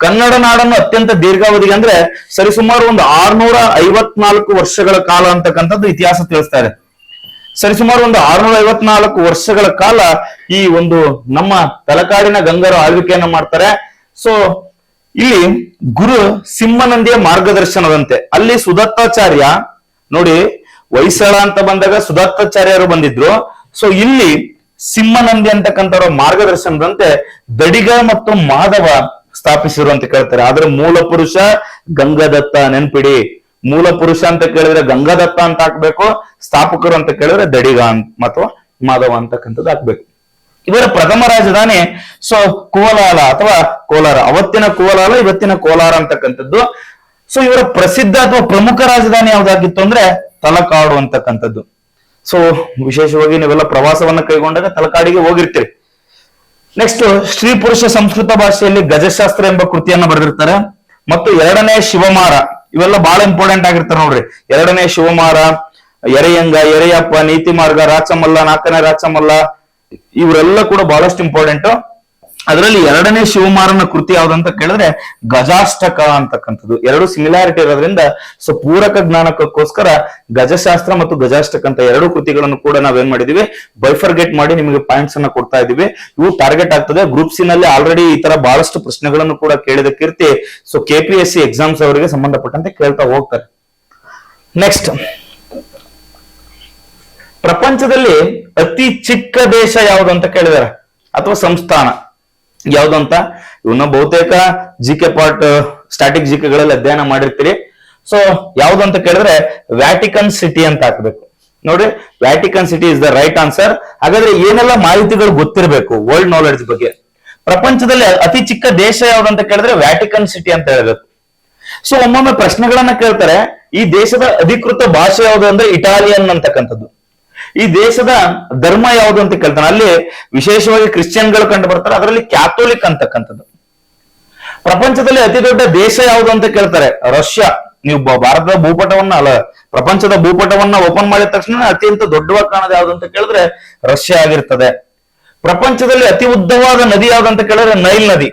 ಕನ್ನಡ ನಾಡನ್ನು ಅತ್ಯಂತ ದೀರ್ಘಾವಧಿಗೆ ಅಂದ್ರೆ ಸರಿಸುಮಾರು ಒಂದು 654 ವರ್ಷಗಳ ಕಾಲ ಅಂತಕ್ಕಂಥದ್ದು ಇತಿಹಾಸ ತಿಳಿಸ್ತಾ ಇದೆ. ಸರಿಸುಮಾರು ಒಂದು 654 ವರ್ಷಗಳ ಕಾಲ ಈ ಒಂದು ನಮ್ಮ ತಲಕಾಡಿನ ಗಂಗರು ಆಳ್ವಿಕೆಯನ್ನ ಮಾಡ್ತಾರೆ. ಸೊ ಇಲ್ಲಿ ಗುರು ಸಿಂಹನಂದಿಯ ಮಾರ್ಗದರ್ಶನದಂತೆ ಅಲ್ಲಿ ಸುದತ್ತಾಚಾರ್ಯ, ನೋಡಿ ಹೊಯ್ಸಳ ಅಂತ ಬಂದಾಗ ಸುದತ್ತಾಚಾರ್ಯರು ಬಂದಿದ್ರು. ಸೊ ಇಲ್ಲಿ ಸಿಂಹನಂದಿ ಅಂತಕ್ಕಂಥವ್ರ ಮಾರ್ಗದರ್ಶನದಂತೆ ದಡಿಗ ಮತ್ತು ಮಾಧವ ಸ್ಥಾಪಿಸಿರು ಅಂತ ಕೇಳ್ತಾರೆ. ಆದ್ರೆ ಮೂಲ ಪುರುಷ ಗಂಗಾದತ್ತ. ನೆನ್ಪಿಡಿ, ಮೂಲ ಪುರುಷ ಅಂತ ಕೇಳಿದ್ರೆ ಗಂಗಾದತ್ತ ಅಂತ ಹಾಕ್ಬೇಕು, ಸ್ಥಾಪಕರು ಅಂತ ಕೇಳಿದ್ರೆ ದಡಿಗ ಅಥವಾ ಮಾಧವ ಅಂತಕ್ಕಂಥದ್ದು ಹಾಕ್ಬೇಕು. ಇವರ ಪ್ರಥಮ ರಾಜಧಾನಿ ಸೊ ಕೋಲಾರ ಅಥವಾ ಕೋಲಾರ, ಅವತ್ತಿನ ಕೋಲಾರ ಇವತ್ತಿನ ಕೋಲಾರ ಅಂತಕ್ಕಂಥದ್ದು. ಸೊ ಇವರ ಪ್ರಸಿದ್ಧ ಅಥವಾ ಪ್ರಮುಖ ರಾಜಧಾನಿ ಯಾವ್ದಾಗಿತ್ತು ಅಂದ್ರೆ ತಲಕಾಡು ಅಂತಕ್ಕಂಥದ್ದು. ಸೊ ವಿಶೇಷವಾಗಿ ನೀವೆಲ್ಲ ಪ್ರವಾಸವನ್ನ ಕೈಗೊಂಡಾಗ ತಲಕಾಡಿಗೆ ಹೋಗಿರ್ತೀರಿ. ನೆಕ್ಸ್ಟ್, ಸ್ತ್ರೀ ಪುರುಷ ಸಂಸ್ಕೃತ ಭಾಷೆಯಲ್ಲಿ ಗಜಶಾಸ್ತ್ರ ಎಂಬ ಕೃತಿಯನ್ನ ಬರೆದಿರ್ತಾರೆ. ಮತ್ತು 2ನೇ ಶಿವಮಾರ, ಇವೆಲ್ಲ ಬಹಳ ಇಂಪಾರ್ಟೆಂಟ್ ಆಗಿರ್ತಾರೆ ನೋಡ್ರಿ. 2ನೇ ಶಿವಮಾರ, ಎರೆಯಂಗ, ಎರೆಯಪ್ಪ, ನೀತಿ ಮಾರ್ಗ, ರಾಚಮಲ್ಲ, 4ನೇ ರಾಚಮಲ್ಲ, ಇವರೆಲ್ಲ ಕೂಡ ಬಹಳಷ್ಟು ಇಂಪಾರ್ಟೆಂಟ್. ಅದರಲ್ಲಿ ಎರಡನೇ ಶಿವಮಾರನ ಕೃತಿ ಯಾವ್ದಂತ ಕೇಳಿದ್ರೆ ಗಜಾಷ್ಟಕ ಅಂತಕ್ಕಂಥದ್ದು. ಎರಡು ಸಿಮಿಲಾರಿಟಿ ಇರೋದ್ರಿಂದ ಸೊ ಪೂರಕ ಜ್ಞಾನಕ್ಕೋಸ್ಕರ ಗಜಶಾಸ್ತ್ರ ಮತ್ತು ಗಜಾಷ್ಟಕ ಅಂತ ಎರಡು ಕೃತಿಗಳನ್ನು ಕೂಡ ನಾವೇನ್ ಮಾಡಿದೀವಿ ಬೈಫರ್ಗೆಟ್ ಮಾಡಿ ನಿಮಗೆ ಪಾಯಿಂಟ್ಸ್ ಅನ್ನ ಕೊಡ್ತಾ ಇದೀವಿ. ಇವು ಟಾರ್ಗೆಟ್ ಆಗ್ತದೆ. ಗ್ರೂಪ್ ಸಿ ನಲ್ಲಿ ಆಲ್ರೆಡಿ ಈ ತರ ಬಹಳಷ್ಟು ಪ್ರಶ್ನೆಗಳನ್ನು ಕೂಡ ಕೇಳಿದ ಕೀರ್ತಿ ಸೊ KPSC ಎಕ್ಸಾಮ್ಸ್ ಅವರಿಗೆ ಸಂಬಂಧಪಟ್ಟಂತೆ ಕೇಳ್ತಾ ಹೋಗ್ತಾರೆ. ನೆಕ್ಸ್ಟ್, ಪ್ರಪಂಚದಲ್ಲಿ ಅತಿ ಚಿಕ್ಕ ದೇಶ ಯಾವುದು ಅಂತ ಕೇಳಿದಾರೆ ಅಥವಾ ಸಂಸ್ಥಾನ ಯಾವುದು ಅಂತ. ಇವನ್ನ ಬಹುತೇಕ ಜಿಕೆ ಪಾರ್ಟ್ ಸ್ಟಾಟಿಕ್ ಜಿಕೆಗಳಲ್ಲಿ ಅಧ್ಯಯನ ಮಾಡಿರ್ತೀರಿ. ಸೊ ಯಾವ್ದು ಅಂತ ಕೇಳಿದ್ರೆ ವ್ಯಾಟಿಕನ್ ಸಿಟಿ ಅಂತ ಹಾಕ್ಬೇಕು. ನೋಡ್ರಿ, Vatican city is the right answer. ಹಾಗಾದ್ರೆ ಏನೆಲ್ಲ ಮಾಹಿತಿಗಳು ಗೊತ್ತಿರಬೇಕು ವರ್ಲ್ಡ್ ನಾಲೆಡ್ಜ್ ಬಗ್ಗೆ? ಪ್ರಪಂಚದಲ್ಲಿ ಅತಿ ಚಿಕ್ಕ ದೇಶ ಯಾವ್ದು ಅಂತ ಕೇಳಿದ್ರೆ ವ್ಯಾಟಿಕನ್ ಸಿಟಿ ಅಂತ ಹೇಳ್ಬೇಕು. ಸೊ ಒಮ್ಮೊಮ್ಮೆ ಪ್ರಶ್ನೆಗಳನ್ನ ಕೇಳ್ತಾರೆ, ಈ ದೇಶದ ಅಧಿಕೃತ ಭಾಷೆ ಯಾವುದು ಅಂದ್ರೆ ಇಟಾಲಿಯನ್ ಅಂತಕ್ಕಂಥದ್ದು. ಈ ದೇಶದ ಧರ್ಮ ಯಾವುದು ಅಂತ ಕೇಳ್ತಾನೆ. ಅಲ್ಲಿ ವಿಶೇಷವಾಗಿ ಕ್ರಿಶ್ಚಿಯನ್ಗಳು ಕಂಡು ಬರ್ತಾರೆ, ಅದರಲ್ಲಿ ಕ್ಯಾಥೋಲಿಕ್ ಅಂತಕ್ಕಂಥದ್ದು. ಪ್ರಪಂಚದಲ್ಲಿ ಅತಿ ದೊಡ್ಡ ದೇಶ ಯಾವುದು ಅಂತ ಕೇಳ್ತಾರೆ, ರಷ್ಯಾ. ನೀವು ಭಾರತದ ಭೂಪಟವನ್ನ ಅಲ್ಲ ಪ್ರಪಂಚದ ಭೂಪಟವನ್ನ ಓಪನ್ ಮಾಡಿದ ತಕ್ಷಣ ಅತ್ಯಂತ ದೊಡ್ಡವಾಗಿ ಕಾಣೋದು ಯಾವ್ದು ಅಂತ ಕೇಳಿದ್ರೆ ರಷ್ಯಾ ಆಗಿರ್ತದೆ. ಪ್ರಪಂಚದಲ್ಲಿ ಅತಿ ಉದ್ದವಾದ ನದಿ ಯಾವ್ದು ಅಂತ ಕೇಳಿದ್ರೆ ನೈಲ್ ನದಿ.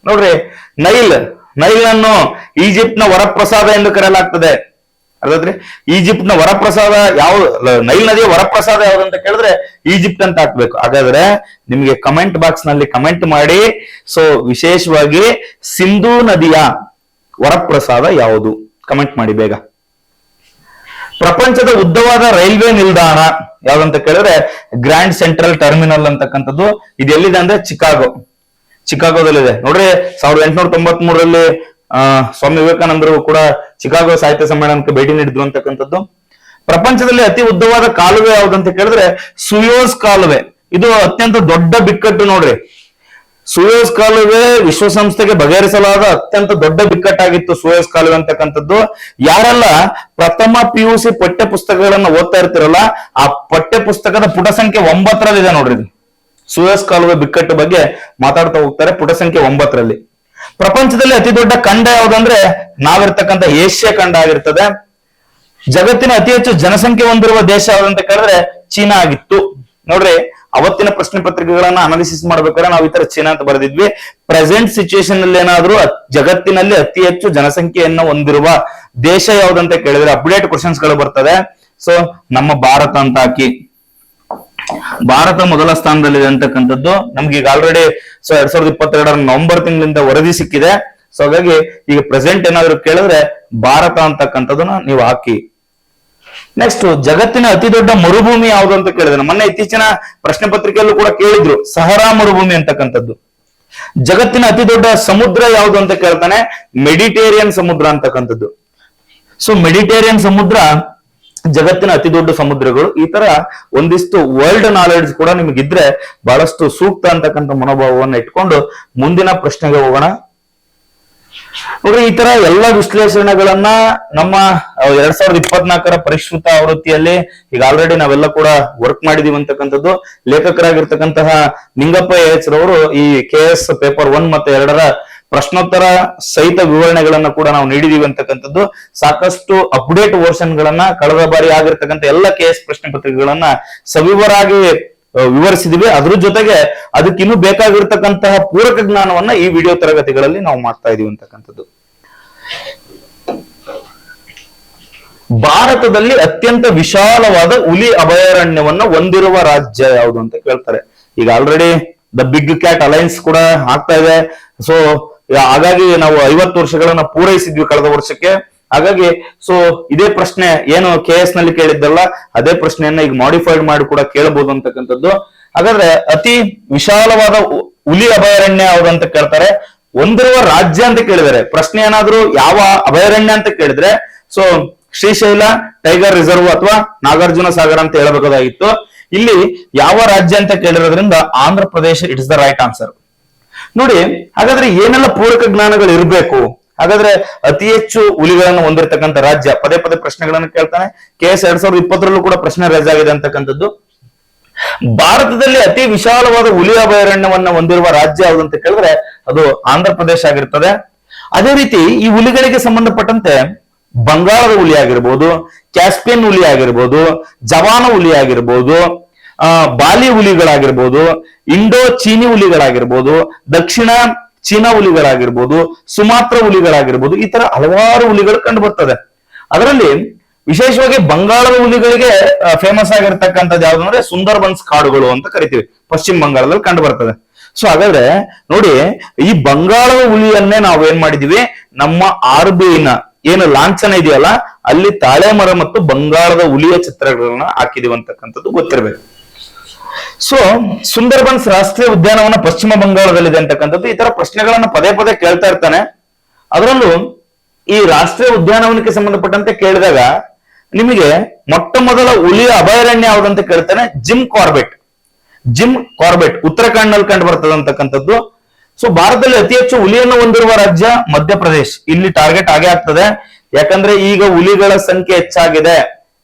ನೋಡ್ರಿ, ನೈಲ್ ಅನ್ನು ಈಜಿಪ್ಟ್ ನ ವರಪ್ರಸಾದ ಎಂದು ಕರೆಯಲಾಗ್ತದೆ. ಅದಾದ್ರೆ ಈಜಿಪ್ಟ್ ನ ವರಪ್ರಸಾದ ಯಾವ, ನೈಲ್ ನದಿಯ ವರಪ್ರಸಾದ ಯಾವ್ದಂತ ಕೇಳಿದ್ರೆ ಈಜಿಪ್ಟ್ ಅಂತ ಹಾಕ್ಬೇಕು. ಹಾಗಾದ್ರೆ ನಿಮಗೆ ಕಮೆಂಟ್ ಬಾಕ್ಸ್ ನಲ್ಲಿ ಕಮೆಂಟ್ ಮಾಡಿ. ಸೊ ವಿಶೇಷವಾಗಿ ಸಿಂಧೂ ನದಿಯ ವರಪ್ರಸಾದ ಯಾವುದು ಕಮೆಂಟ್ ಮಾಡಿ ಬೇಗ. ಪ್ರಪಂಚದ ಉದ್ದವಾದ ರೈಲ್ವೆ ನಿಲ್ದಾಣ ಯಾವ್ದಂತ ಕೇಳಿದ್ರೆ ಗ್ರ್ಯಾಂಡ್ ಸೆಂಟ್ರಲ್ ಟರ್ಮಿನಲ್ ಅಂತಕ್ಕಂಥದ್ದು. ಇದು ಎಲ್ಲಿದೆ ಅಂದ್ರೆ ಚಿಕಾಗೋದಲ್ಲಿದೆ. ನೋಡ್ರಿ, 1893ರಲ್ಲಿ ಸ್ವಾಮಿ ವಿವೇಕಾನಂದರು ಕೂಡ ಚಿಕಾಗೋ ಸಾಹಿತ್ಯ ಸಮ್ಮೇಳನಕ್ಕೆ ಭೇಟಿ ನೀಡಿದ್ರು ಅಂತಕ್ಕಂಥದ್ದು. ಪ್ರಪಂಚದಲ್ಲಿ ಅತಿ ಉದ್ದವಾದ ಕಾಲುವೆ ಯಾವ್ದಂತ ಕೇಳಿದ್ರೆ ಸುಯೋಸ್ ಕಾಲುವೆ. ಇದು ಅತ್ಯಂತ ದೊಡ್ಡ ಬಿಕ್ಕಟ್ಟು. ನೋಡ್ರಿ, ಸುಯೋಸ್ ಕಾಲುವೆ ವಿಶ್ವಸಂಸ್ಥೆಗೆ ಬಗೆಹರಿಸಲಾದ ಅತ್ಯಂತ ದೊಡ್ಡ ಬಿಕ್ಕಟ್ಟಾಗಿತ್ತು ಸುಯೋಸ್ ಕಾಲುವೆ ಅಂತಕ್ಕಂಥದ್ದು. ಯಾರೆಲ್ಲ ಪ್ರಥಮ PUC ಪಠ್ಯ ಪುಸ್ತಕಗಳನ್ನ ಓದ್ತಾ ಇರ್ತಿರಲ್ಲ, ಆ ಪಠ್ಯ ಪುಸ್ತಕದ ಪುಟ ಸಂಖ್ಯೆ 9ರಲ್ಲಿ ಇದೆ ನೋಡ್ರಿ. ಸುಯೋಸ್ ಕಾಲುವೆ ಬಿಕ್ಕಟ್ಟು ಬಗ್ಗೆ ಮಾತಾಡ್ತಾ ಹೋಗ್ತಾರೆ ಪುಟ ಸಂಖ್ಯೆ 9ರಲ್ಲಿ. ಪ್ರಪಂಚದಲ್ಲಿ ಅತಿ ದೊಡ್ಡ ಖಂಡ ಯಾವ್ದಂದ್ರೆ ನಾವಿರ್ತಕ್ಕಂಥ ಏಷ್ಯಾ ಖಂಡ ಆಗಿರ್ತದೆ. ಜಗತ್ತಿನ ಅತಿ ಹೆಚ್ಚು ಜನಸಂಖ್ಯೆ ಹೊಂದಿರುವ ದೇಶ ಯಾವ್ದಂತ ಕೇಳಿದ್ರೆ ಚೀನಾ ಆಗಿತ್ತು. ನೋಡ್ರಿ, ಅವತ್ತಿನ ಪ್ರಶ್ನೆ ಪತ್ರಿಕೆಗಳನ್ನ ಅನಾಲಿಸಿಸ್ ಮಾಡ್ಬೇಕಾದ್ರೆ ನಾವು ಈ ತರ ಚೀನಾ ಅಂತ ಬರೆದಿದ್ವಿ. ಪ್ರೆಸೆಂಟ್ ಸಿಚುಯೇಷನ್ ಅಲ್ಲಿ ಏನಾದ್ರೂ ಜಗತ್ತಿನಲ್ಲಿ ಅತಿ ಹೆಚ್ಚು ಜನಸಂಖ್ಯೆಯನ್ನು ಹೊಂದಿರುವ ದೇಶ ಯಾವ್ದಂತ ಕೇಳಿದ್ರೆ ಅಪ್ಡೇಟ್ ಕ್ವಶನ್ಸ್ ಗಳು ಬರ್ತದೆ. ಸೊ ನಮ್ಮ ಭಾರತ ಅಂತ ಹಾಕಿ, ಭಾರತ ಮೊದಲ ಸ್ಥಾನದಲ್ಲಿದೆ ಅಂತಕ್ಕಂಥದ್ದು ನಮ್ಗೆ ಈಗ ಆಲ್ರೆಡಿ 2022 ನವೆಂಬರ್ ತಿಂಗಳಿಂದ ವರದಿ ಸಿಕ್ಕಿದೆ. ಸೊ ಹಾಗಾಗಿ ಈಗ ಪ್ರೆಸೆಂಟ್ ಏನಾದ್ರು ಕೇಳಿದ್ರೆ ಭಾರತ ಅಂತಕ್ಕಂಥದ್ದನ್ನ ನೀವು ಹಾಕಿ. ನೆಕ್ಸ್ಟ್, ಜಗತ್ತಿನ ಅತಿ ದೊಡ್ಡ ಮರುಭೂಮಿ ಯಾವುದು ಅಂತ ಕೇಳಿದ್ರೆ ಮೊನ್ನೆ ಇತ್ತೀಚಿನ ಪ್ರಶ್ನೆ ಪತ್ರಿಕೆಯಲ್ಲೂ ಕೂಡ ಕೇಳಿದ್ರು, ಸಹರಾ ಮರುಭೂಮಿ ಅಂತಕ್ಕಂಥದ್ದು. ಜಗತ್ತಿನ ಅತಿ ದೊಡ್ಡ ಸಮುದ್ರ ಯಾವುದು ಅಂತ ಕೇಳ್ತಾನೆ, ಮೆಡಿಟೇರಿಯನ್ ಸಮುದ್ರ ಅಂತಕ್ಕಂಥದ್ದು. ಸೊ ಮೆಡಿಟೇರಿಯನ್ ಸಮುದ್ರ ಜಗತ್ತಿನ ಅತಿ ದೊಡ್ಡ ಸಮುದ್ರಗಳು. ಈ ತರ ಒಂದಿಷ್ಟು ವರ್ಲ್ಡ್ ನಾಲೆಡ್ಜ್ ಕೂಡ ನಿಮಗಿದ್ರೆ ಬಹಳಷ್ಟು ಸೂಕ್ತ ಅಂತಕ್ಕಂಥ ಮನೋಭಾವವನ್ನು ಇಟ್ಕೊಂಡು ಮುಂದಿನ ಪ್ರಶ್ನೆಗೆ ಹೋಗೋಣ. ನೋಡ್ರಿ, ಈ ತರ ಎಲ್ಲ ವಿಶ್ಲೇಷಣೆಗಳನ್ನ ನಮ್ಮ 2024ರ ಪರಿಷ್ಕೃತ ಆವೃತ್ತಿಯಲ್ಲಿ ಈಗ ಆಲ್ರೆಡಿ ನಾವೆಲ್ಲ ಕೂಡ ವರ್ಕ್ ಮಾಡಿದೀವಿ ಅಂತಕ್ಕಂಥದ್ದು. ಲೇಖಕರಾಗಿರ್ತಕ್ಕಂತಹ ನಿಂಗಪ್ಪ ಎಚ್ ರವರು ಈ KS ಪೇಪರ್ 1 ಮತ್ತು 2ರ ಪ್ರಶ್ನೋತ್ತರ ಸಹಿತ ವಿವರಣೆಗಳನ್ನ ಕೂಡ ನಾವು ನೀಡಿದೀವಿ ಅಂತಕ್ಕಂಥದ್ದು. ಸಾಕಷ್ಟು ಅಪ್ಡೇಟ್ ವರ್ಷನ್ ಗಳನ್ನ ಕಳೆದ ಬಾರಿ ಆಗಿರ್ತಕ್ಕಂಥ ಎಲ್ಲ KS ಪ್ರಶ್ನೆ ಪತ್ರಿಕೆಗಳನ್ನ ಸವಿವರಾಗಿ ವಿವರಿಸಿದೀವಿ. ಅದ್ರ ಜೊತೆಗೆ ಅದಕ್ಕೆ ಇನ್ನೂ ಬೇಕಾಗಿರ್ತಕ್ಕಂತಹ ಪೂರಕ ಜ್ಞಾನವನ್ನ ಈ ವಿಡಿಯೋ ತರಗತಿಗಳಲ್ಲಿ ನಾವು ಮಾಡ್ತಾ ಇದೀವಿ ಅಂತಕ್ಕಂಥದ್ದು. ಭಾರತದಲ್ಲಿ ಅತ್ಯಂತ ವಿಶಾಲವಾದ ಹುಲಿ ಅಭಯಾರಣ್ಯವನ್ನ ಹೊಂದಿರುವ ರಾಜ್ಯ ಯಾವುದು ಅಂತ ಕೇಳ್ತಾರೆ. ಈಗ already the big cat alliance ಕೂಡ ಆಗ್ತಾ ಇದೆ. ಸೊ ಹಾಗಾಗಿ ನಾವು 50 ವರ್ಷಗಳನ್ನ ಪೂರೈಸಿದ್ವಿ ಕಳೆದ ವರ್ಷಕ್ಕೆ. ಹಾಗಾಗಿ ಸೊ ಇದೇ ಪ್ರಶ್ನೆ ಏನು KS ನಲ್ಲಿ ಕೇಳಿದ್ದಲ್ಲ, ಅದೇ ಪ್ರಶ್ನೆಯನ್ನ ಈಗ ಮಾಡಿಫೈಡ್ ಮಾಡಿ ಕೂಡ ಕೇಳಬಹುದು ಅಂತಕ್ಕಂಥದ್ದು. ಹಾಗಾದ್ರೆ ಅತಿ ವಿಶಾಲವಾದ ಹುಲಿ ಅಭಯಾರಣ್ಯ ಯಾವುದು ಅಂತ ಕೇಳ್ತಾರೆ. ಹೊಂದಿರುವ ರಾಜ್ಯ ಅಂತ ಕೇಳಿದರೆ ಪ್ರಶ್ನೆ ಏನಾದ್ರು ಯಾವ ಅಭಯಾರಣ್ಯ ಅಂತ ಕೇಳಿದ್ರೆ ಸೊ ಶ್ರೀಶೈಲ ಟೈಗರ್ ರಿಸರ್ವ್ ಅಥವಾ ನಾಗಾರ್ಜುನ ಸಾಗರ ಅಂತ ಹೇಳಬೇಕಾಗಿತ್ತು. ಇಲ್ಲಿ ಯಾವ ರಾಜ್ಯ ಅಂತ ಕೇಳಿರೋದ್ರಿಂದ Andhra Pradesh it's the right answer. ನೋಡಿ, ಹಾಗಾದ್ರೆ ಏನೆಲ್ಲ ಪೂರಕ ಜ್ಞಾನಗಳು ಇರಬೇಕು? ಹಾಗಾದ್ರೆ ಅತಿ ಹೆಚ್ಚು ಹುಲಿಗಳನ್ನು ಹೊಂದಿರತಕ್ಕಂಥ ರಾಜ್ಯ, ಪದೇ ಪದೇ ಪ್ರಶ್ನೆಗಳನ್ನು ಕೇಳ್ತಾನೆ. KS 2020ರಲ್ಲೂ ಕೂಡ ಪ್ರಶ್ನೆ ರೇಸ್ ಆಗಿದೆ ಅಂತಕ್ಕಂಥದ್ದು. ಭಾರತದಲ್ಲಿ ಅತಿ ವಿಶಾಲವಾದ ಹುಲಿ ಅಭಯಾರಣ್ಯವನ್ನ ಹೊಂದಿರುವ ರಾಜ್ಯ ಯಾವುದು ಅಂತ ಕೇಳಿದ್ರೆ ಅದು ಆಂಧ್ರ ಪ್ರದೇಶ ಆಗಿರ್ತದೆ. ಅದೇ ರೀತಿ ಈ ಹುಲಿಗಳಿಗೆ ಸಂಬಂಧಪಟ್ಟಂತೆ ಬಂಗಾಳದ ಹುಲಿ ಆಗಿರ್ಬೋದು, ಕ್ಯಾಸ್ಪಿಯನ್ ಹುಲಿ ಆಗಿರ್ಬೋದು, ಜವಾನ ಹುಲಿ ಆಗಿರ್ಬೋದು, ಬಾಲಿ ಹುಲಿಗಳಾಗಿರ್ಬೋದು, ಇಂಡೋ ಚೀನಿ ಹುಲಿಗಳಾಗಿರ್ಬೋದು, ದಕ್ಷಿಣ ಚೀನಾ ಹುಲಿಗಳಾಗಿರ್ಬೋದು, ಸುಮಾತ್ರ ಹುಲಿಗಳಾಗಿರ್ಬೋದು, ಈ ತರ ಹಲವಾರು ಹುಲಿಗಳು ಕಂಡು ಬರ್ತದೆ. ಅದರಲ್ಲಿ ವಿಶೇಷವಾಗಿ ಬಂಗಾಳದ ಹುಲಿಗಳಿಗೆ ಫೇಮಸ್ ಆಗಿರ್ತಕ್ಕಂಥದ್ದು ಯಾವ್ದಂದ್ರೆ ಸುಂದರ್ಬನ್ಸ್ ಕಾಡುಗಳು ಅಂತ ಕರಿತೀವಿ, ಪಶ್ಚಿಮ ಬಂಗಾಳದಲ್ಲಿ ಕಂಡು ಬರ್ತದೆ. ಸೊ ಹಾಗಾದ್ರೆ ನೋಡಿ, ಈ ಬಂಗಾಳದ ಹುಲಿಯನ್ನೇ ನಾವು ಏನ್ ಮಾಡಿದೀವಿ, ನಮ್ಮ RBI ಏನು ಲಾಂಛನ ಇದೆಯಲ್ಲ ಅಲ್ಲಿ ತಾಳೆ ಮರ ಮತ್ತು ಬಂಗಾಳದ ಹುಲಿಯ ಚಿತ್ರಗಳನ್ನ ಹಾಕಿದೀವಿ ಅಂತಕ್ಕಂಥದ್ದು ಗೊತ್ತಿರಬೇಕು. ಸೊ ಸುಂದರ್ಬನ್ಸ್ ರಾಷ್ಟ್ರೀಯ ಉದ್ಯಾನವನ ಪಶ್ಚಿಮ ಬಂಗಾಳದಲ್ಲಿದೆ ಅಂತಕ್ಕಂಥದ್ದು, ಈ ತರ ಪ್ರಶ್ನೆಗಳನ್ನ ಪದೇ ಪದೇ ಕೇಳ್ತಾ ಇರ್ತಾನೆ. ಅದರಲ್ಲೂ ಈ ರಾಷ್ಟ್ರೀಯ ಉದ್ಯಾನವನಕ್ಕೆ ಸಂಬಂಧಪಟ್ಟಂತೆ ಕೇಳಿದಾಗ ನಿಮಗೆ ಮೊಟ್ಟ ಮೊದಲ ಹುಲಿಯ ಅಭಯಾರಣ್ಯ ಯಾವ್ದಂತ ಕೇಳ್ತಾನೆ, ಜಿಮ್ ಕಾರ್ಬೆಟ್ ಉತ್ತರಾಖಂಡ್ ನಲ್ಲಿ ಕಂಡು ಬರ್ತದೆ ಅಂತಕ್ಕಂಥದ್ದು. ಸೊ ಭಾರತದಲ್ಲಿ ಅತಿ ಹೆಚ್ಚು ಹುಲಿಯನ್ನು ಹೊಂದಿರುವ ರಾಜ್ಯ ಮಧ್ಯಪ್ರದೇಶ್. ಇಲ್ಲಿ ಟಾರ್ಗೆಟ್ ಆಗೇ ಆಗ್ತದೆ, ಯಾಕಂದ್ರೆ ಈಗ ಹುಲಿಗಳ ಸಂಖ್ಯೆ ಹೆಚ್ಚಾಗಿದೆ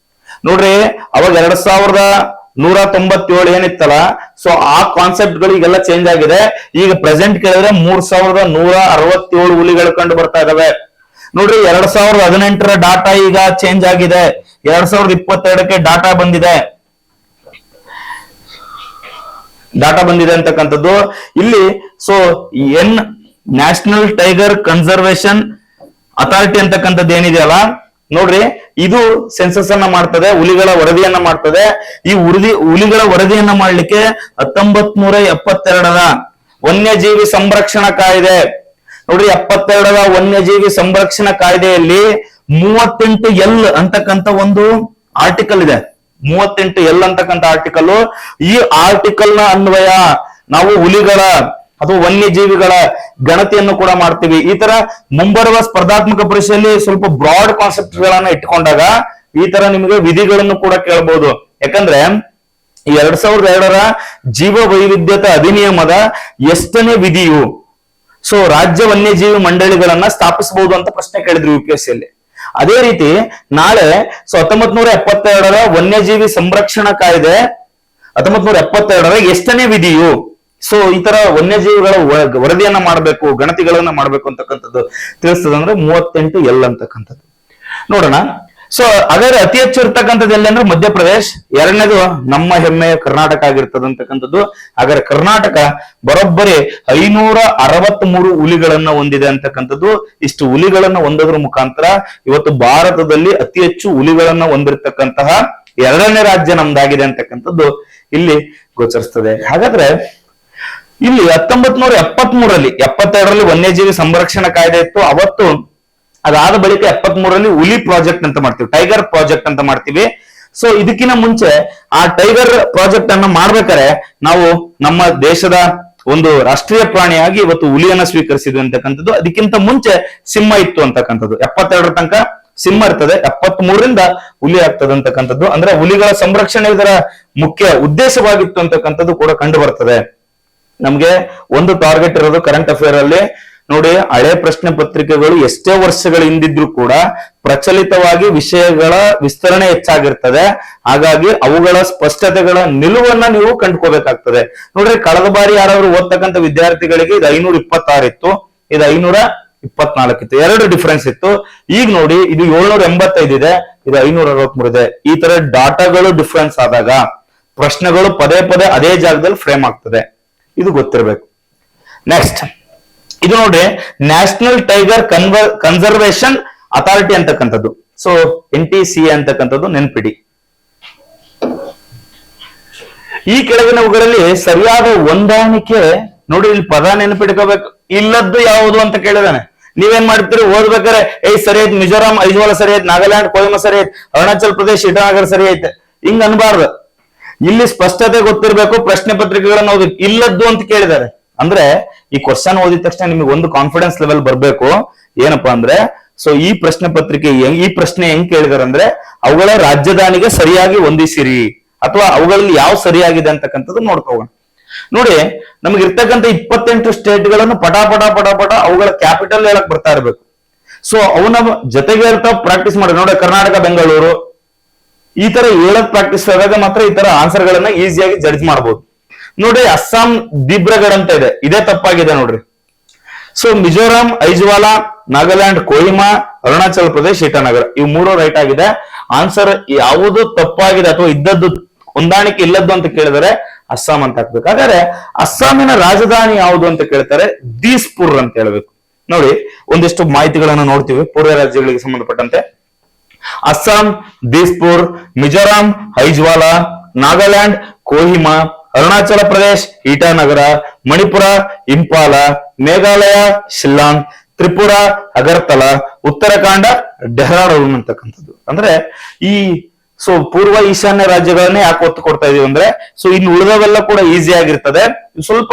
ನೋಡ್ರಿ. ಅವಾಗ 2197 ಏನಿತ್ತಲ್ಲ, ಸೊ ಆ ಕಾನ್ಸೆಪ್ಟ್ ಗಳು ಈಗೆಲ್ಲ ಚೇಂಜ್ ಆಗಿದೆ. ಈಗ ಪ್ರೆಸೆಂಟ್ ಕೇಳಿದ್ರೆ 3167 ಹುಲಿಗಳು ಕಂಡು ಬರ್ತಾ ಇದಾವೆ ನೋಡ್ರಿ. 2018ರ ಡಾಟಾ ಈಗ ಚೇಂಜ್ ಆಗಿದೆ, 2022ಕ್ಕೆ ಡಾಟಾ ಬಂದಿದೆ ಅಂತಕ್ಕಂಥದ್ದು ಇಲ್ಲಿ. So national tiger conservation authority ಅಂತಕ್ಕಂಥದ್ದು ಏನಿದೆಯಲ್ಲ ನೋಡ್ರಿ, ಇದು ಸೆನ್ಸಸ್ ಅನ್ನ ಮಾಡ್ತದೆ, ಹುಲಿಗಳ ವರದಿಯನ್ನ ಮಾಡ್ತದೆ. ಈ ಹುಲಿಗಳ ವರದಿಯನ್ನ ಮಾಡ್ಲಿಕ್ಕೆ 1972ರ ವನ್ಯಜೀವಿ ಸಂರಕ್ಷಣಾ ಕಾಯ್ದೆ ನೋಡ್ರಿ, 72ರ ವನ್ಯಜೀವಿ ಸಂರಕ್ಷಣಾ ಕಾಯ್ದೆಯಲ್ಲಿ 38L ಅಂತಕ್ಕಂಥ ಒಂದು ಆರ್ಟಿಕಲ್ ಇದೆ. 38L ಅಂತಕ್ಕಂಥ ಆರ್ಟಿಕಲ್. ಈ ಆರ್ಟಿಕಲ್ ನ ಅನ್ವಯ ನಾವು ಹುಲಿಗಳ ಅಥವಾ ವನ್ಯಜೀವಿಗಳ ಗಣತಿಯನ್ನು ಕೂಡ ಮಾಡ್ತೀವಿ. ಈ ತರ ಮುಂಬರುವ ಸ್ಪರ್ಧಾತ್ಮಕ ಪರೀಕ್ಷೆಯಲ್ಲಿ ಸ್ವಲ್ಪ ಬ್ರಾಡ್ ಕಾನ್ಸೆಪ್ಟ್ ಗಳನ್ನ ಇಟ್ಕೊಂಡಾಗ ಈ ತರ ನಿಮಗೆ ವಿಧಿಗಳನ್ನು ಕೂಡ ಕೇಳಬಹುದು. ಯಾಕಂದ್ರೆ 2002ರ ಜೀವ ವೈವಿಧ್ಯತೆ ಅಧಿನಿಯಮದ ಎಷ್ಟನೇ ವಿಧಿಯು ಸೊ ರಾಜ್ಯ ವನ್ಯಜೀವಿ ಮಂಡಳಿಗಳನ್ನ ಸ್ಥಾಪಿಸಬಹುದು ಅಂತ ಪ್ರಶ್ನೆ ಕೇಳಿದ್ರು UPSC ಯಲ್ಲಿ. ಅದೇ ರೀತಿ ನಾಳೆ 1972ರ ವನ್ಯಜೀವಿ ಸಂರಕ್ಷಣಾ ಕಾಯ್ದೆ 1972ರ ಎಷ್ಟನೇ ವಿಧಿಯು ಸೊ ಈ ತರ ವನ್ಯಜೀವಿಗಳ ವರದಿಯನ್ನ ಮಾಡಬೇಕು, ಗಣತಿಗಳನ್ನ ಮಾಡ್ಬೇಕು ಅಂತಕ್ಕಂಥದ್ದು ತಿಳಿಸ್ತದೆ ಅಂದ್ರೆ 38L ಅಂತಕ್ಕಂಥದ್ದು ನೋಡೋಣ. ಸೊ ಹಾಗಾದ್ರೆ ಅತಿ ಹೆಚ್ಚು ಇರ್ತಕ್ಕಂಥದ್ದು ಎಲ್ಲಿ ಅಂದ್ರೆ ಮಧ್ಯಪ್ರದೇಶ್, ಎರಡನೇದು ನಮ್ಮ ಹೆಮ್ಮೆಯ ಕರ್ನಾಟಕ ಆಗಿರ್ತದೆ ಅಂತಕ್ಕಂಥದ್ದು. ಹಾಗಾದ್ರೆ ಕರ್ನಾಟಕ ಬರೋಬ್ಬರಿ 563 ಹುಲಿಗಳನ್ನ ಹೊಂದಿದೆ ಅಂತಕ್ಕಂಥದ್ದು. ಇಷ್ಟು ಹುಲಿಗಳನ್ನ ಹೊಂದೋದ್ರ ಮುಖಾಂತರ ಇವತ್ತು ಭಾರತದಲ್ಲಿ ಅತಿ ಹೆಚ್ಚು ಹುಲಿಗಳನ್ನ ಹೊಂದಿರತಕ್ಕಂತಹ ಎರಡನೇ ರಾಜ್ಯ ನಮ್ದಾಗಿದೆ ಅಂತಕ್ಕಂಥದ್ದು ಇಲ್ಲಿ ಗೋಚರಿಸ್ತದೆ. ಹಾಗಾದ್ರೆ ಇಲ್ಲಿ 1973ರಲ್ಲಿ 72ರಲ್ಲಿ ವನ್ಯಜೀವಿ ಸಂರಕ್ಷಣಾ ಕಾಯ್ದೆ ಇತ್ತು ಅವತ್ತು. ಅದಾದ ಬಳಿಕ 73ರಲ್ಲಿ ಹುಲಿ ಪ್ರಾಜೆಕ್ಟ್ ಅಂತ ಮಾಡ್ತೀವಿ, ಟೈಗರ್ ಪ್ರಾಜೆಕ್ಟ್ ಅಂತ ಮಾಡ್ತೀವಿ. ಸೊ ಇದಕ್ಕಿಂತ ಮುಂಚೆ ಆ ಟೈಗರ್ ಪ್ರಾಜೆಕ್ಟ್ ಅನ್ನ ಮಾಡ್ಬೇಕಾದ್ರೆ ನಾವು ನಮ್ಮ ದೇಶದ ಒಂದು ರಾಷ್ಟ್ರೀಯ ಪ್ರಾಣಿಯಾಗಿ ಇವತ್ತು ಹುಲಿಯನ್ನ ಸ್ವೀಕರಿಸಿದ್ವಿ ಅಂತಕ್ಕಂಥದ್ದು. ಅದಕ್ಕಿಂತ ಮುಂಚೆ ಸಿಂಹ ಇತ್ತು ಅಂತಕ್ಕಂಥದ್ದು. 72ರ ತನಕ ಸಿಂಹ ಇರ್ತದೆ, 73ರಿಂದ ಹುಲಿ ಆಗ್ತದೆ ಅಂತಕ್ಕಂಥದ್ದು. ಅಂದ್ರೆ ಹುಲಿಗಳ ಸಂರಕ್ಷಣೆ ಇದರ ಮುಖ್ಯ ಉದ್ದೇಶವಾಗಿತ್ತು ಅಂತಕ್ಕಂಥದ್ದು ಕೂಡ ಕಂಡು ಬರ್ತದೆ. ನಮ್ಗೆ ಒಂದು ಟಾರ್ಗೆಟ್ ಇರೋದು ಕರೆಂಟ್ ಅಫೇರ್ ಅಲ್ಲಿ ನೋಡಿ, ಹಳೆ ಪ್ರಶ್ನೆ ಪತ್ರಿಕೆಗಳು ಎಷ್ಟೇ ವರ್ಷಗಳ ಹಿಂದಿದ್ರು ಕೂಡ ಪ್ರಚಲಿತವಾಗಿ ವಿಷಯಗಳ ವಿಸ್ತರಣೆ ಹೆಚ್ಚಾಗಿರ್ತದೆ. ಹಾಗಾಗಿ ಅವುಗಳ ಸ್ಪಷ್ಟತೆಗಳ ನಿಲುವನ್ನ ನೀವು ಕಂಡುಕೋಬೇಕಾಗ್ತದೆ. ನೋಡ್ರಿ, ಕಳೆದ ಬಾರಿ ಯಾರಾದ್ರೂ ಓದ್ತಕ್ಕಂಥ ವಿದ್ಯಾರ್ಥಿಗಳಿಗೆ ಇದು 526 ಇತ್ತು, ಇದು 524 ಇತ್ತು, 2 ಡಿಫರೆನ್ಸ್ ಇತ್ತು. ಈಗ ನೋಡಿ ಇದು 785 ಇದೆ, ಇದು 563 ಇದೆ. ಈ ತರ ಡಾಟಾಗಳು ಡಿಫರೆನ್ಸ್ ಆದಾಗ ಪ್ರಶ್ನೆಗಳು ಪದೇ ಪದೇ ಅದೇ ಜಾಗದಲ್ಲಿ ಫ್ರೇಮ್ ಆಗ್ತದೆ, ಇದು ಗೊತ್ತಿರಬೇಕು. ನೆಕ್ಸ್ಟ್ ಇದು ನೋಡ್ರಿ, ನ್ಯಾಷನಲ್ ಟೈಗರ್ ಕನ್ಸರ್ವೇಶನ್ ಅಥಾರಿಟಿ ಅಂತಕ್ಕಂಥದ್ದು. ಸೊ NTCA ಅಂತಕ್ಕಂಥದ್ದು ನೆನ್ಪಿಡಿ. ಈ ಕೆಳಗಿನವುಗಳಲ್ಲಿ ಸರಿಯಾದ ಹೊಂದಾಣಿಕೆ ನೋಡಿ, ಇಲ್ಲಿ ಪದ ನೆನಪಿಟ್ಕೋಬೇಕು. ಇಲ್ಲದ್ದು ಯಾವುದು ಅಂತ ಕೇಳಿದಾನೆ. ನೀವೇನ್ ಮಾಡ್ತೀರಿ ಓದ್ಬೇಕಾರೆ, ಸರಿ ಐತ್, ಮಿಜೋರಾಂ ಐಜ್ವಾಲ ಸರಿ ಐತ್, ನಾಗಾಲ್ಯಾಂಡ್ ಕೋಹಿಮಾ ಸರಿ ಐತ್, ಅರುಣಾಚಲ್ ಪ್ರದೇಶ್ ಇಟಾನಗರ್ ಸರಿ ಐತೆ, ಹಿಂಗ್ ಅನ್ಬಾರ್ದು. ಇಲ್ಲಿ ಸ್ಪಷ್ಟತೆ ಗೊತ್ತಿರಬೇಕು. ಪ್ರಶ್ನೆ ಪತ್ರಿಕೆಗಳನ್ನ ಓದಿ ಇಲ್ಲದ್ದು ಅಂತ ಕೇಳಿದ್ದಾರೆ ಅಂದ್ರೆ ಈ ಕ್ವಶನ್ ಓದಿದ ತಕ್ಷಣ ನಿಮಗೆ ಒಂದು ಕಾನ್ಫಿಡೆನ್ಸ್ ಲೆವೆಲ್ ಬರ್ಬೇಕು. ಏನಪ್ಪಾ ಅಂದ್ರೆ ಸೊ ಈ ಪ್ರಶ್ನೆ ಪತ್ರಿಕೆ ಈ ಪ್ರಶ್ನೆ ಹೆಂಗ್ ಕೇಳಿದಾರೆ ಅಂದ್ರೆ ಅವುಗಳ ರಾಜಧಾನಿಗೆ ಸರಿಯಾಗಿ ಹೊಂದಿಸಿರಿ ಅಥವಾ ಅವುಗಳಲ್ಲಿ ಯಾವ ಸರಿಯಾಗಿದೆ ಅಂತಕ್ಕಂಥದ್ದು ನೋಡ್ಕೋಣ. ನೋಡಿ, ನಮ್ಗೆ ಇರ್ತಕ್ಕಂಥ 28 ಸ್ಟೇಟ್ಗಳನ್ನು ಪಟ ಅವುಗಳ ಕ್ಯಾಪಿಟಲ್ ಹೇಳಕ್ ಬರ್ತಾ ಇರ್ಬೇಕು. ಸೊ ಅವನ ಜೊತೆಗೆ ಪ್ರಾಕ್ಟೀಸ್ ಮಾಡಿ ನೋಡಿ. ಕರ್ನಾಟಕ, ಬೆಂಗಳೂರು ಈ ತರ ಹೇಳಕ್ ಪ್ರಾಕ್ಟೀಸ್ ಆದಾಗ ಮಾತ್ರ ಈ ತರ ಆನ್ಸರ್ ಗಳನ್ನ ಈಸಿಯಾಗಿ ಜಡ್ಜ್ ಮಾಡಬಹುದು. ನೋಡ್ರಿ, ಅಸ್ಸಾಂ ದಿಬ್ರಗಢ್ ಅಂತ ಇದೆ, ಇದೇ ತಪ್ಪಾಗಿದೆ ನೋಡ್ರಿ. ಸೊ ಮಿಜೋರಾಂ ಐಜ್ವಾಲ, ನಾಗಾಲ್ಯಾಂಡ್ ಕೋಹಿಮಾ, ಅರುಣಾಚಲ್ ಪ್ರದೇಶ್ ಇಟಾನಗರ, ಇವು 3 ರೈಟ್ ಆಗಿದೆ. ಆನ್ಸರ್ ಯಾವುದು ತಪ್ಪಾಗಿದೆ ಅಥವಾ ಇದ್ದದ್ದು ಹೊಂದಾಣಿಕೆ ಇಲ್ಲದ್ದು ಅಂತ ಕೇಳಿದರೆ ಅಸ್ಸಾಂ ಅಂತ ಹಾಕ್ಬೇಕು. ಹಾಗಾದ್ರೆ ಅಸ್ಸಾಮಿನ ರಾಜಧಾನಿ ಯಾವುದು ಅಂತ ಕೇಳ್ತಾರೆ, ದೀಸ್ಪುರ್ ಅಂತ ಹೇಳ್ಬೇಕು. ನೋಡಿ, ಒಂದಿಷ್ಟು ಮಾಹಿತಿಗಳನ್ನು ನೋಡ್ತೀವಿ ಪೂರ್ವ ರಾಜ್ಯಗಳಿಗೆ ಸಂಬಂಧಪಟ್ಟಂತೆ. ಅಸ್ಸಾಂ ದೀಸ್ಪುರ್, ಮಿಜೋರಾಂ ಐಜ್ವಾಲ, ನಾಗಾಲ್ಯಾಂಡ್ ಕೋಹಿಮಾ, ಅರುಣಾಚಲ ಪ್ರದೇಶ್ ಇಟಾನಗರ, ಮಣಿಪುರ ಇಂಪಾಲ, ಮೇಘಾಲಯ ಶಿಲ್ಲಾಂಗ್, ತ್ರಿಪುರ ಅಗರ್ತಲಾ, ಉತ್ತರಾಖಂಡ ಡೆಹ್ರಾಡೂನ್ ಅಂತಕ್ಕಂಥದ್ದು. ಅಂದ್ರೆ ಈ ಪೂರ್ವ ಈಶಾನ್ಯ ರಾಜ್ಯಗಳನ್ನೇ ಯಾಕೆ ಒತ್ತು ಕೊಡ್ತಾ ಇದೀವಿ ಅಂದ್ರೆ, ಇನ್ನು ಉಳಿದವೆಲ್ಲ ಕೂಡ ಈಸಿ ಆಗಿರ್ತದೆ, ಸ್ವಲ್ಪ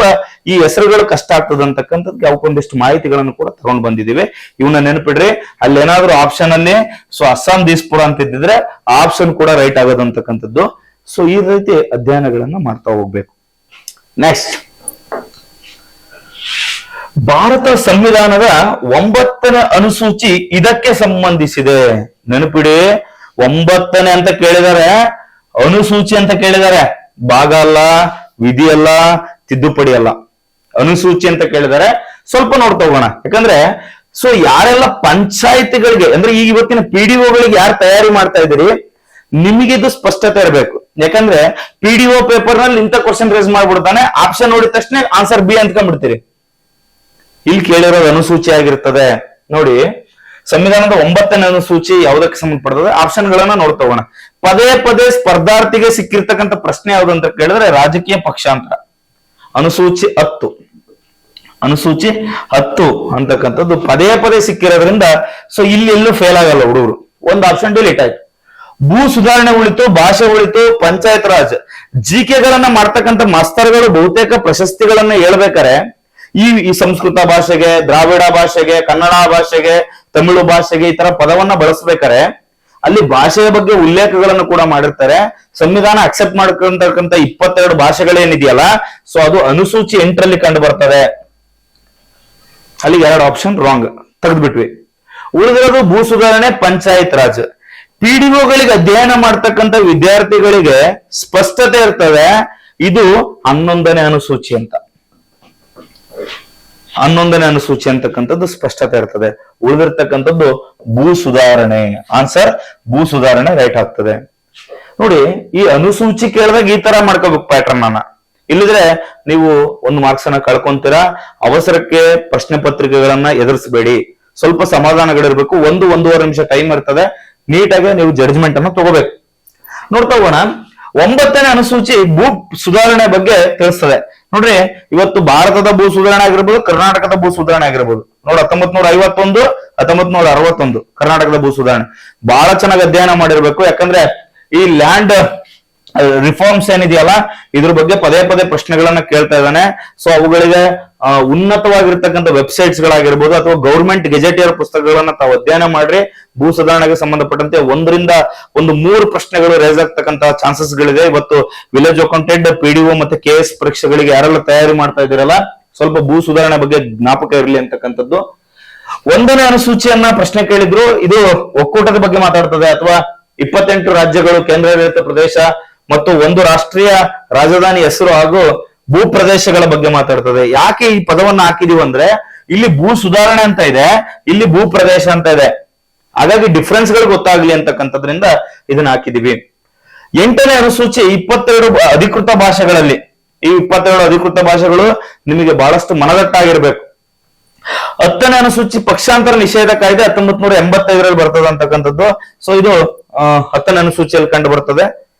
ಈ ಹೆಸರುಗಳು ಕಷ್ಟ ಆಗ್ತದೆ ಅಂತಕ್ಕಂಥದ್ದು ಅವಕ್ಕೊಂದಿಷ್ಟು ಮಾಹಿತಿಗಳನ್ನು ಕೂಡ ತಗೊಂಡು ಬಂದಿದ್ದೀವಿ. ಇವನ್ನ ನೆನಪಿಡ್ರಿ, ಅಲ್ಲಿ ಏನಾದ್ರು ಆಪ್ಷನ್ ಅಲ್ಲಿ ಅಸ್ಸಾಂ ದೀಸ್ಪುರ ಅಂತ ಇದ್ದಿದ್ರೆ ಆ ಆಪ್ಷನ್ ಕೂಡ ರೈಟ್ ಆಗೋದು ಅಂತಕ್ಕಂಥದ್ದು. ಈ ರೀತಿ ಅಧ್ಯಯನಗಳನ್ನ ಮಾಡ್ತಾ ಹೋಗ್ಬೇಕು. ನೆಕ್ಸ್ಟ್, ಭಾರತ ಸಂವಿಧಾನದ 9ನೇ ಅನುಸೂಚಿ ಇದಕ್ಕೆ ಸಂಬಂಧಿಸಿದೆ. ನೆನಪಿಡಿ, 9ನೇ ಅಂತ ಕೇಳಿದರೆ ಅನುಸೂಚಿ ಅಂತ ಕೇಳಿದ್ದಾರೆ, ಭಾಗ ಅಲ್ಲ, ವಿಧಿ ಅಲ್ಲ, ತಿದ್ದುಪಡಿ ಅಲ್ಲ, ಅನುಸೂಚಿ ಅಂತ ಕೇಳಿದರೆ ಸ್ವಲ್ಪ ನೋಡ್ತಾ ಹೋಗೋಣ. ಯಾಕಂದ್ರೆ ಯಾರೆಲ್ಲ ಪಂಚಾಯತಿಗಳಿಗೆ ಅಂದ್ರೆ ಈ ಇವತ್ತಿನ PDOಗಳಿಗೆ ಯಾರು ತಯಾರಿ ಮಾಡ್ತಾ ಇದ್ದೀರಿ, ನಿಮಗಿದು ಸ್ಪಷ್ಟತೆ ಇರಬೇಕು. ಯಾಕಂದ್ರೆ PDO ಪೇಪರ್ ನಲ್ಲಿ ಇಂಥ ಕ್ವಶನ್ ರೇಸ್ ಮಾಡ್ಬಿಡ್ತಾನೆ, ಆಪ್ಷನ್ ನೋಡಿದ ತಕ್ಷಣ ಆನ್ಸರ್ ಬಿ ಅಂದ್ಕೊಂಡ್ಬಿಡ್ತೀರಿ. ಇಲ್ಲಿ ಕೇಳಿರೋದು ಅನುಸೂಚಿ ಆಗಿರ್ತದೆ. ನೋಡಿ, ಸಂವಿಧಾನದ 9ನೇ ಅನುಸೂಚಿ ಯಾವುದಕ್ಕೆ ಸಂಬಂಧಪಡ್ತದೆ, ಆಪ್ಷನ್ ಗಳನ್ನ ನೋಡ್ತಾ ಹೋಗೋಣ. ಪದೇ ಪದೇ ಸ್ಪರ್ಧಾರ್ಥಿಗೆ ಸಿಕ್ಕಿರ್ತಕ್ಕಂಥ ಪ್ರಶ್ನೆ ಯಾವುದು ಅಂತ ಕೇಳಿದ್ರೆ ರಾಜಕೀಯ ಪಕ್ಷಾಂತರ. ಅನುಸೂಚಿ 10 ಅಂತಕ್ಕಂಥದ್ದು ಪದೇ ಪದೇ ಸಿಕ್ಕಿರೋದ್ರಿಂದ ಇಲ್ಲಿ ಎಲ್ಲೂ ಫೇಲ್ ಆಗಲ್ಲ ಹುಡುಗರು. ಒಂದು ಆಪ್ಷನ್ ಡಿಲೀಟ್ ಆಯ್ತು. ಭೂ ಸುಧಾರಣೆ ಉಳಿತು, ಭಾಷೆ ಉಳಿತು, ಪಂಚಾಯತ್ ರಾಜ್, ಜಿಕೆಗಳನ್ನ ಮಾಡ್ತಕ್ಕಂಥ ಮಾಸ್ತರ್ಗಳು ಬಹುತೇಕ ಪ್ರಶಸ್ತಿಗಳನ್ನ ಹೇಳ್ಬೇಕಾರೆ ಈ ಸಂಸ್ಕೃತ ಭಾಷೆಗೆ, ದ್ರಾವಿಡ ಭಾಷೆಗೆ, ಕನ್ನಡ ಭಾಷೆಗೆ, ತಮಿಳು ಭಾಷೆಗೆ ಈ ತರ ಪದವನ್ನ ಬಳಸ್ಬೇಕಾರೆ ಅಲ್ಲಿ ಭಾಷೆಯ ಬಗ್ಗೆ ಉಲ್ಲೇಖಗಳನ್ನು ಕೂಡ ಮಾಡಿರ್ತಾರೆ. ಸಂವಿಧಾನ ಅಕ್ಸೆಪ್ಟ್ ಮಾಡ್ಕೊಂತಕ್ಕಂಥ 22 ಭಾಷೆಗಳೇನಿದೆಯಲ್ಲ, ಅದು ಅನುಸೂಚಿ 8ರಲ್ಲಿ ಕಂಡು ಬರ್ತದೆ. ಅಲ್ಲಿಗೆ 2 ಆಪ್ಷನ್ ರಾಂಗ್ ತೆಗೆದ್ಬಿಟ್ವಿ. ಉಳಿದಿರೋದು ಭೂ ಸುಧಾರಣೆ, ಪಂಚಾಯತ್ ರಾಜ್. PDOಗಳಿಗೆ ಅಧ್ಯಯನ ಮಾಡ್ತಕ್ಕಂಥ ವಿದ್ಯಾರ್ಥಿಗಳಿಗೆ ಸ್ಪಷ್ಟತೆ ಇರ್ತದೆ, ಇದು 11ನೇ ಅನುಸೂಚಿ ಅಂತ. 11ನೇ ಅನುಸೂಚಿ ಅಂತಕ್ಕಂಥದ್ದು ಸ್ಪಷ್ಟತೆ ಇರ್ತದೆ. ಉಳಿದಿರ್ತಕ್ಕಂಥದ್ದು ಭೂ ಸುಧಾರಣೆ. ಆನ್ಸರ್ ಭೂ ಸುಧಾರಣೆ ರೈಟ್ ಆಗ್ತದೆ. ನೋಡಿ, ಈ ಅನುಸೂಚಿ ಕೇಳಿದಾಗ ಈ ತರ ಮಾಡ್ಕೋಬೇಕು ಪ್ಯಾಟರ್ನ್ ಅನ್ನ, ಇಲ್ಲಿದ್ರೆ ನೀವು 1 ಮಾರ್ಕ್ಸ್ ಅನ್ನ ಕಳ್ಕೊಂತೀರಾ. ಅವಸರಕ್ಕೆ ಪ್ರಶ್ನೆ ಪತ್ರಿಕೆಗಳನ್ನ ಎದುರಿಸಬೇಡಿ, ಸ್ವಲ್ಪ ಸಮಾಧಾನಗಳಿರ್ಬೇಕು. 1-1.5 ನಿಮಿಷ ಟೈಮ್ ಇರ್ತದೆ, ನೀಟಾಗಿ ನೀವು ಜಡ್ಜ್ಮೆಂಟ್ ಅನ್ನು ತಗೋಬೇಕು. ನೋಡ್ತಾ ಹೋಗೋಣ. 9ನೇ ಅನುಸೂಚಿ ಭೂ ಸುಧಾರಣೆ ಬಗ್ಗೆ ತಿಳಿಸ್ತದೆ. ನೋಡ್ರಿ, ಇವತ್ತು ಭಾರತದ ಭೂ ಸುಧಾರಣೆ ಆಗಿರ್ಬೋದು, ಕರ್ನಾಟಕದ ಭೂ ಸುಧಾರಣೆ ಆಗಿರ್ಬೋದು. ನೋಡಿ, 1951, 1961 ಕರ್ನಾಟಕದ ಭೂ ಸುಧಾರಣೆ ಬಹಳ ಚೆನ್ನಾಗಿ ಅಧ್ಯಯನ ಮಾಡಿರ್ಬೇಕು. ಯಾಕಂದ್ರೆ ಈ ಲ್ಯಾಂಡ್ ರಿಫಾರ್ಮ್ಸ್ ಏನಿದೆಯಲ್ಲ, ಇದ್ರ ಬಗ್ಗೆ ಪದೇ ಪದೇ ಪ್ರಶ್ನೆಗಳನ್ನ ಕೇಳ್ತಾ ಇದ್ದಾನೆ. ಅವುಗಳಿಗೆ ಉನ್ನತವಾಗಿರ್ತಕ್ಕಂಥ ವೆಬ್ಸೈಟ್ಸ್ ಗಳಾಗಿರ್ಬೋದು ಅಥವಾ ಗೌರ್ಮೆಂಟ್ ಗೆಜೆಟಿಯರ್ ಪುಸ್ತಕಗಳನ್ನ ತಾವು ಅಧ್ಯಯನ ಮಾಡ್ರಿ. ಭೂ ಸುಧಾರಣೆಗೆ ಸಂಬಂಧಪಟ್ಟಂತೆ 1-3 ಪ್ರಶ್ನೆಗಳು ರೇಸ್ ಆಗ್ತಕ್ಕಂತಹ ಚಾನ್ಸಸ್ ಗಳಿದೆ. ಇವತ್ತು ವಿಲೇಜ್ ಅಕೌಂಟೆಂಟ್, PDO ಮತ್ತೆ KS ಪರೀಕ್ಷೆಗಳಿಗೆ ಯಾರೆಲ್ಲ ತಯಾರಿ ಮಾಡ್ತಾ ಇದ್ದೀರಲ್ಲ, ಸ್ವಲ್ಪ ಭೂ ಸುಧಾರಣೆ ಬಗ್ಗೆ ಜ್ಞಾಪಕ ಇರಲಿ ಅಂತಕ್ಕಂಥದ್ದು. 1ನೇ ಅನುಸೂಚಿಯನ್ನ ಪ್ರಶ್ನೆ ಕೇಳಿದ್ರು, ಇದು ಒಕ್ಕೂಟದ ಬಗ್ಗೆ ಮಾತಾಡ್ತದೆ ಅಥವಾ 28 ರಾಜ್ಯಗಳು, ಕೇಂದ್ರಾಡಳಿತ ಪ್ರದೇಶ ಮತ್ತು 1 ರಾಷ್ಟ್ರೀಯ ರಾಜಧಾನಿ ಹೆಸರು ಹಾಗೂ ಭೂ ಪ್ರದೇಶಗಳ ಬಗ್ಗೆ ಮಾತಾಡ್ತದೆ. ಯಾಕೆ ಈ ಪದವನ್ನ ಹಾಕಿದೀವಿ ಅಂದ್ರೆ, ಇಲ್ಲಿ ಭೂ ಸುಧಾರಣೆ ಅಂತ ಇದೆ, ಇಲ್ಲಿ ಭೂ ಪ್ರದೇಶ ಅಂತ ಇದೆ. ಹಾಗಾಗಿ ಡಿಫ್ರೆನ್ಸ್ ಗಳು ಗೊತ್ತಾಗ್ಲಿ ಅಂತಕ್ಕಂಥದ್ರಿಂದ ಇದನ್ನ ಹಾಕಿದೀವಿ. 8ನೇ ಅನುಸೂಚಿ 22 ಅಧಿಕೃತ ಭಾಷೆಗಳಲ್ಲಿ. ಈ 22 ಅಧಿಕೃತ ಭಾಷೆಗಳು ನಿಮಗೆ ಬಹಳಷ್ಟು ಮನದಟ್ಟಾಗಿರ್ಬೇಕು. 10ನೇ ಅನುಸೂಚಿ ಪಕ್ಷಾಂತರ ನಿಷೇಧ ಕಾಯ್ದೆ 1985ರಲ್ಲಿ ಬರ್ತದೆ ಅಂತಕ್ಕಂಥದ್ದು. ಇದು 10ನೇ ಅನುಸೂಚಿಯಲ್ಲಿ ಕಂಡು ಬರ್ತದೆ.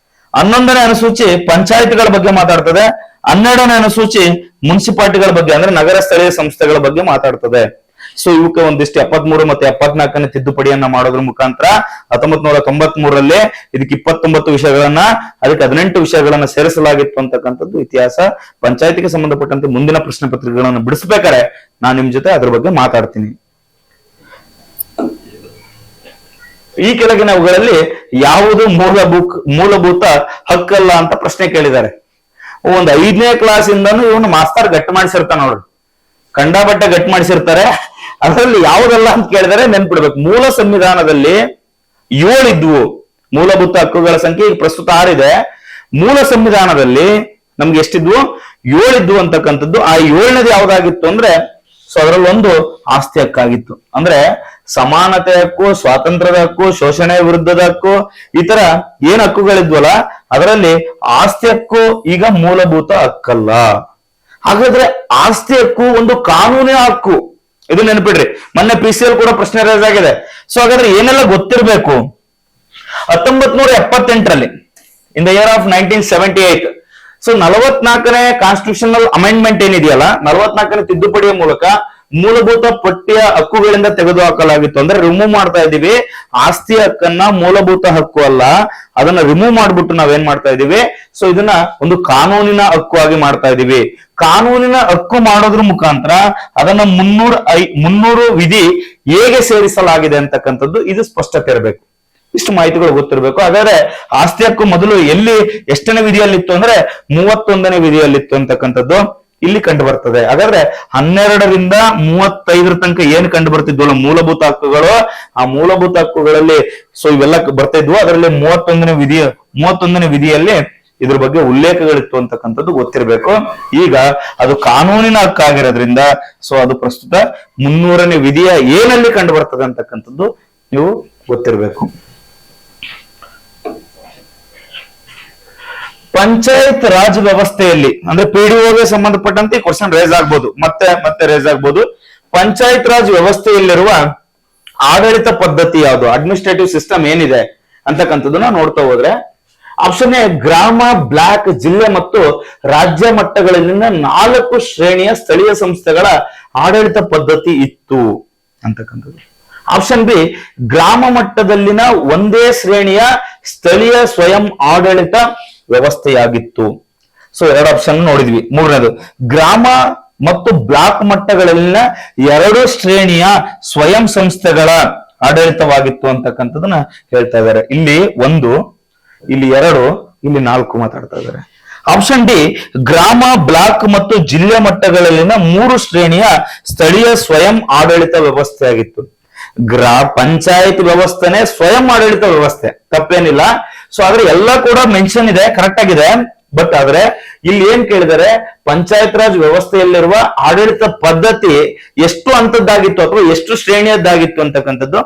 11ನೇ ಅನುಸೂಚಿ ಪಂಚಾಯತ್ಗಳ ಬಗ್ಗೆ ಮಾತಾಡ್ತದೆ. 12ನೇ ಅನುಸೂಚಿ ಮುನ್ಸಿಪಾಲಿಟಿಗಳ ಬಗ್ಗೆ ಅಂದ್ರೆ ನಗರ ಸ್ಥಳೀಯ ಸಂಸ್ಥೆಗಳ ಬಗ್ಗೆ ಮಾತಾಡ್ತದೆ. ಇವಕ್ಕೆ ಒಂದಿಷ್ಟು 73 ಮತ್ತೆ 74ನೇ ತಿದ್ದುಪಡಿಯನ್ನ ಮಾಡೋದ್ರ ಮುಖಾಂತರ 1993ರಲ್ಲಿ ಇದಕ್ಕೆ 29 ವಿಷಯಗಳನ್ನ, ಅದಕ್ಕೆ 18 ವಿಷಯಗಳನ್ನ ಸೇರಿಸಲಾಗಿತ್ತು ಅಂತಕ್ಕಂಥದ್ದು ಇತಿಹಾಸ. ಪಂಚಾಯತಿಗೆ ಸಂಬಂಧಪಟ್ಟಂತೆ ಮುಂದಿನ ಪ್ರಶ್ನೆ ಪತ್ರಿಕೆಗಳನ್ನ ಬಿಡಿಸ್ಬೇಕಾರೆ ನಾನು ನಿಮ್ ಜೊತೆ ಅದ್ರ ಬಗ್ಗೆ ಮಾತಾಡ್ತೀನಿ. ಈ ಕೆಳಗಿನವುಗಳಲ್ಲಿ ಯಾವುದು ಮೂಲಭೂತ ಹಕ್ಕಲ್ಲ ಅಂತ ಪ್ರಶ್ನೆ ಕೇಳಿದ್ದಾರೆ. ಒಂದು 5ನೇ ಕ್ಲಾಸ್ ಇಂದನೂ ಇವನು ಮಾಸ್ತರ್ ಗಟ್ಟಿ ಮಾಡಿಸಿರ್ತಾನ ನೋಡ್ರಿ, ಕಂಡಾಬಟ್ಟೆ ಗಟ್ಟಿ ಮಾಡಿಸಿರ್ತಾರೆ. ಅದರಲ್ಲಿ ಯಾವುದಲ್ಲ ಅಂತ ಕೇಳಿದರೆ ನೆನ್ಪಿಡ್ಬೇಕು. ಮೂಲ ಸಂವಿಧಾನದಲ್ಲಿ 7 ಇದ್ವು ಮೂಲಭೂತ ಹಕ್ಕುಗಳ ಸಂಖ್ಯೆ, ಈಗ ಪ್ರಸ್ತುತ 6 ಇದೆ. ಮೂಲ ಸಂವಿಧಾನದಲ್ಲಿ ನಮ್ಗೆ ಎಷ್ಟಿದ್ವು? 7 ಇದ್ವು ಅಂತಕ್ಕಂಥದ್ದು. ಆ 7ನೇದು ಯಾವ್ದಾಗಿತ್ತು ಅಂದ್ರೆ ಸೊ ಅದರಲ್ಲಿ ಒಂದು ಆಸ್ತಿ ಹಕ್ಕಾಗಿತ್ತು. ಅಂದ್ರೆ ಸಮಾನತೆ ಹಕ್ಕು, ಸ್ವಾತಂತ್ರ್ಯದ ಹಕ್ಕು, ಶೋಷಣೆ ವಿರುದ್ಧದ ಹಕ್ಕು, ಈ ತರ ಏನ್ ಹಕ್ಕುಗಳಿದ್ವಲ್ಲ ಅದರಲ್ಲಿ ಆಸ್ತಿ ಹಕ್ಕು ಈಗ ಮೂಲಭೂತ ಹಕ್ಕಲ್ಲ. ಹಾಗಾದ್ರೆ ಆಸ್ತಿ ಹಕ್ಕು ಒಂದು ಕಾನೂನಿನ ಹಕ್ಕು, ಇದು ನೆನಪಿಡ್ರಿ. ಮೊನ್ನೆ PCL ಕೂಡ ಪ್ರಶ್ನೆ ರೈಸ್ ಆಗಿದೆ. ಸೊ ಹಾಗಾದ್ರೆ ಏನೆಲ್ಲ ಗೊತ್ತಿರಬೇಕು? 1978ರಲ್ಲಿ in the year of 1978, so 44ನೇ ಕಾನ್ಸ್ಟಿಟ್ಯೂಷನಲ್ ಅಮೆಂಡ್ಮೆಂಟ್ ಏನಿದೆಯಲ್ಲ, 44ನೇ ತಿದ್ದುಪಡಿಯ ಮೂಲಕ ಮೂಲಭೂತ ಪಟ್ಟಿಯ ಹಕ್ಕುಗಳಿಂದ ತೆಗೆದುಹಾಕಲಾಗಿತ್ತು. ಅಂದ್ರೆ ರಿಮೂವ್ ಮಾಡ್ತಾ ಇದೀವಿ, ಆಸ್ತಿ ಹಕ್ಕನ್ನ ಮೂಲಭೂತ ಹಕ್ಕು ಅಲ್ಲ, ಅದನ್ನ ರಿಮೂವ್ ಮಾಡ್ಬಿಟ್ಟು ನಾವೇನ್ ಮಾಡ್ತಾ ಇದೀವಿ, ಸೊ ಇದನ್ನ ಒಂದು ಕಾನೂನಿನ ಹಕ್ಕು ಆಗಿ ಮಾಡ್ತಾ ಇದೀವಿ. ಕಾನೂನಿನ ಹಕ್ಕು ಮಾಡೋದ್ರ ಮುಖಾಂತರ ಅದನ್ನ 300 ವಿಧಿ ಹೇಗೆ ಸೇರಿಸಲಾಗಿದೆ ಅಂತಕ್ಕಂಥದ್ದು ಇದು ಸ್ಪಷ್ಟತೆ ಇರಬೇಕು. ಇಷ್ಟು ಮಾಹಿತಿಗಳು ಗೊತ್ತಿರಬೇಕು. ಹಾಗಾದ್ರೆ ಆಸ್ತಿ ಹಕ್ಕು ಮೊದಲು ಎಲ್ಲಿ ಎಷ್ಟನೇ ವಿಧಿಯಲ್ಲಿತ್ತು ಅಂದ್ರೆ 31ನೇ ವಿಧಿಯಲ್ಲಿತ್ತು ಅಂತಕ್ಕಂಥದ್ದು ಇಲ್ಲಿ ಕಂಡು ಬರ್ತದೆ. ಹಾಗಾದ್ರೆ 12ರಿಂದ 35 ತನಕ ಏನ್ ಕಂಡು ಬರ್ತಿದ್ವಲ್ಲ ಮೂಲಭೂತ ಹಕ್ಕುಗಳು, ಆ ಮೂಲಭೂತ ಹಕ್ಕುಗಳಲ್ಲಿ ಸೊ ಇವೆಲ್ಲ ಬರ್ತಾ ಇದ್ವು. ಅದರಲ್ಲಿ 31ನೇ ವಿಧಿಯಲ್ಲಿ ಇದ್ರ ಬಗ್ಗೆ ಉಲ್ಲೇಖಗಳಿತ್ತು ಅಂತಕ್ಕಂಥದ್ದು ಗೊತ್ತಿರಬೇಕು. ಈಗ ಅದು ಕಾನೂನಿನ ಹಕ್ಕಾಗಿರೋದ್ರಿಂದ ಸೊ ಅದು ಪ್ರಸ್ತುತ 300ನೇ ವಿಧಿಯ ಏನಲ್ಲಿ ಕಂಡು ಬರ್ತದೆ ಅಂತಕ್ಕಂಥದ್ದು ನೀವು ಗೊತ್ತಿರಬೇಕು. ಪಂಚಾಯತ್ ರಾಜ್ ವ್ಯವಸ್ಥೆಯಲ್ಲಿ ಅಂದ್ರೆ PDOಗೆ ಸಂಬಂಧಪಟ್ಟಂತೆ ಕ್ವಶನ್ ರೇಸ್ ಆಗ್ಬೋದು, ಮತ್ತೆ ರೇಸ್ ಆಗ್ಬೋದು. ಪಂಚಾಯತ್ ರಾಜ್ ವ್ಯವಸ್ಥೆಯಲ್ಲಿರುವ ಆಡಳಿತ ಪದ್ಧತಿ ಯಾವುದು, ಅಡ್ಮಿನಿಸ್ಟ್ರೇಟಿವ್ ಸಿಸ್ಟಮ್ ಏನಿದೆ ಅಂತಕ್ಕಂಥದ್ದನ್ನ ನೋಡ್ತಾ ಹೋದ್ರೆ ಆಪ್ಷನ್ ಎ ಗ್ರಾಮ, ಬ್ಲಾಕ್, ಜಿಲ್ಲೆ ಮತ್ತು ರಾಜ್ಯ ಮಟ್ಟಗಳಲ್ಲಿನ 4 ಶ್ರೇಣಿಯ ಸ್ಥಳೀಯ ಸಂಸ್ಥೆಗಳ ಆಡಳಿತ ಪದ್ಧತಿ ಇತ್ತು ಅಂತಕ್ಕಂಥದ್ದು. ಆಪ್ಷನ್ ಬಿ ಗ್ರಾಮ ಮಟ್ಟದಲ್ಲಿನ ಒಂದೇ ಶ್ರೇಣಿಯ ಸ್ಥಳೀಯ ಸ್ವಯಂ ಆಡಳಿತ ವ್ಯವಸ್ಥೆಯಾಗಿತ್ತು. ಸೊ 2 ಆಪ್ಷನ್ ನೋಡಿದ್ವಿ. ಮೂರನೇದು ಗ್ರಾಮ ಮತ್ತು ಬ್ಲಾಕ್ ಮಟ್ಟಗಳಲ್ಲಿನ 2 ಶ್ರೇಣಿಯ ಸ್ವಯಂ ಸಂಸ್ಥೆಗಳ ಆಡಳಿತವಾಗಿತ್ತು ಅಂತಕ್ಕಂಥದನ್ನ ಹೇಳ್ತಾ ಇದ್ದಾರೆ. ಇಲ್ಲಿ 1, ಇಲ್ಲಿ 2, ಇಲ್ಲಿ 4 ಮಾತಾಡ್ತಾ ಇದ್ದಾರೆ. ಆಪ್ಷನ್ ಡಿ ಗ್ರಾಮ, ಬ್ಲಾಕ್ ಮತ್ತು ಜಿಲ್ಲೆ ಮಟ್ಟಗಳಲ್ಲಿನ 3 ಶ್ರೇಣಿಯ ಸ್ಥಳೀಯ ಸ್ವಯಂ ಆಡಳಿತ ವ್ಯವಸ್ಥೆ ಆಗಿತ್ತು. ಪಂಚಾಯತ್ ವ್ಯವಸ್ಥೆನೆ ಸ್ವಯಂ ಆಡಳಿತ ವ್ಯವಸ್ಥೆ, ತಪ್ಪೇನಿಲ್ಲ. ಸೊ ಆದ್ರೆ ಎಲ್ಲ ಕೂಡ ಮೆನ್ಷನ್ ಇದೆ, ಕರೆಕ್ಟ್ ಆಗಿದೆ. ಬಟ್ ಆದ್ರೆ ಇಲ್ಲಿ ಏನ್ ಕೇಳಿದರೆ ಪಂಚಾಯತ್ ರಾಜ್ ವ್ಯವಸ್ಥೆಯಲ್ಲಿರುವ ಆಡಳಿತ ಪದ್ಧತಿ ಎಷ್ಟು ಹಂತದ್ದಾಗಿತ್ತು ಅಥವಾ ಎಷ್ಟು ಶ್ರೇಣಿಯದ್ದಾಗಿತ್ತು ಅಂತಕ್ಕಂಥದ್ದು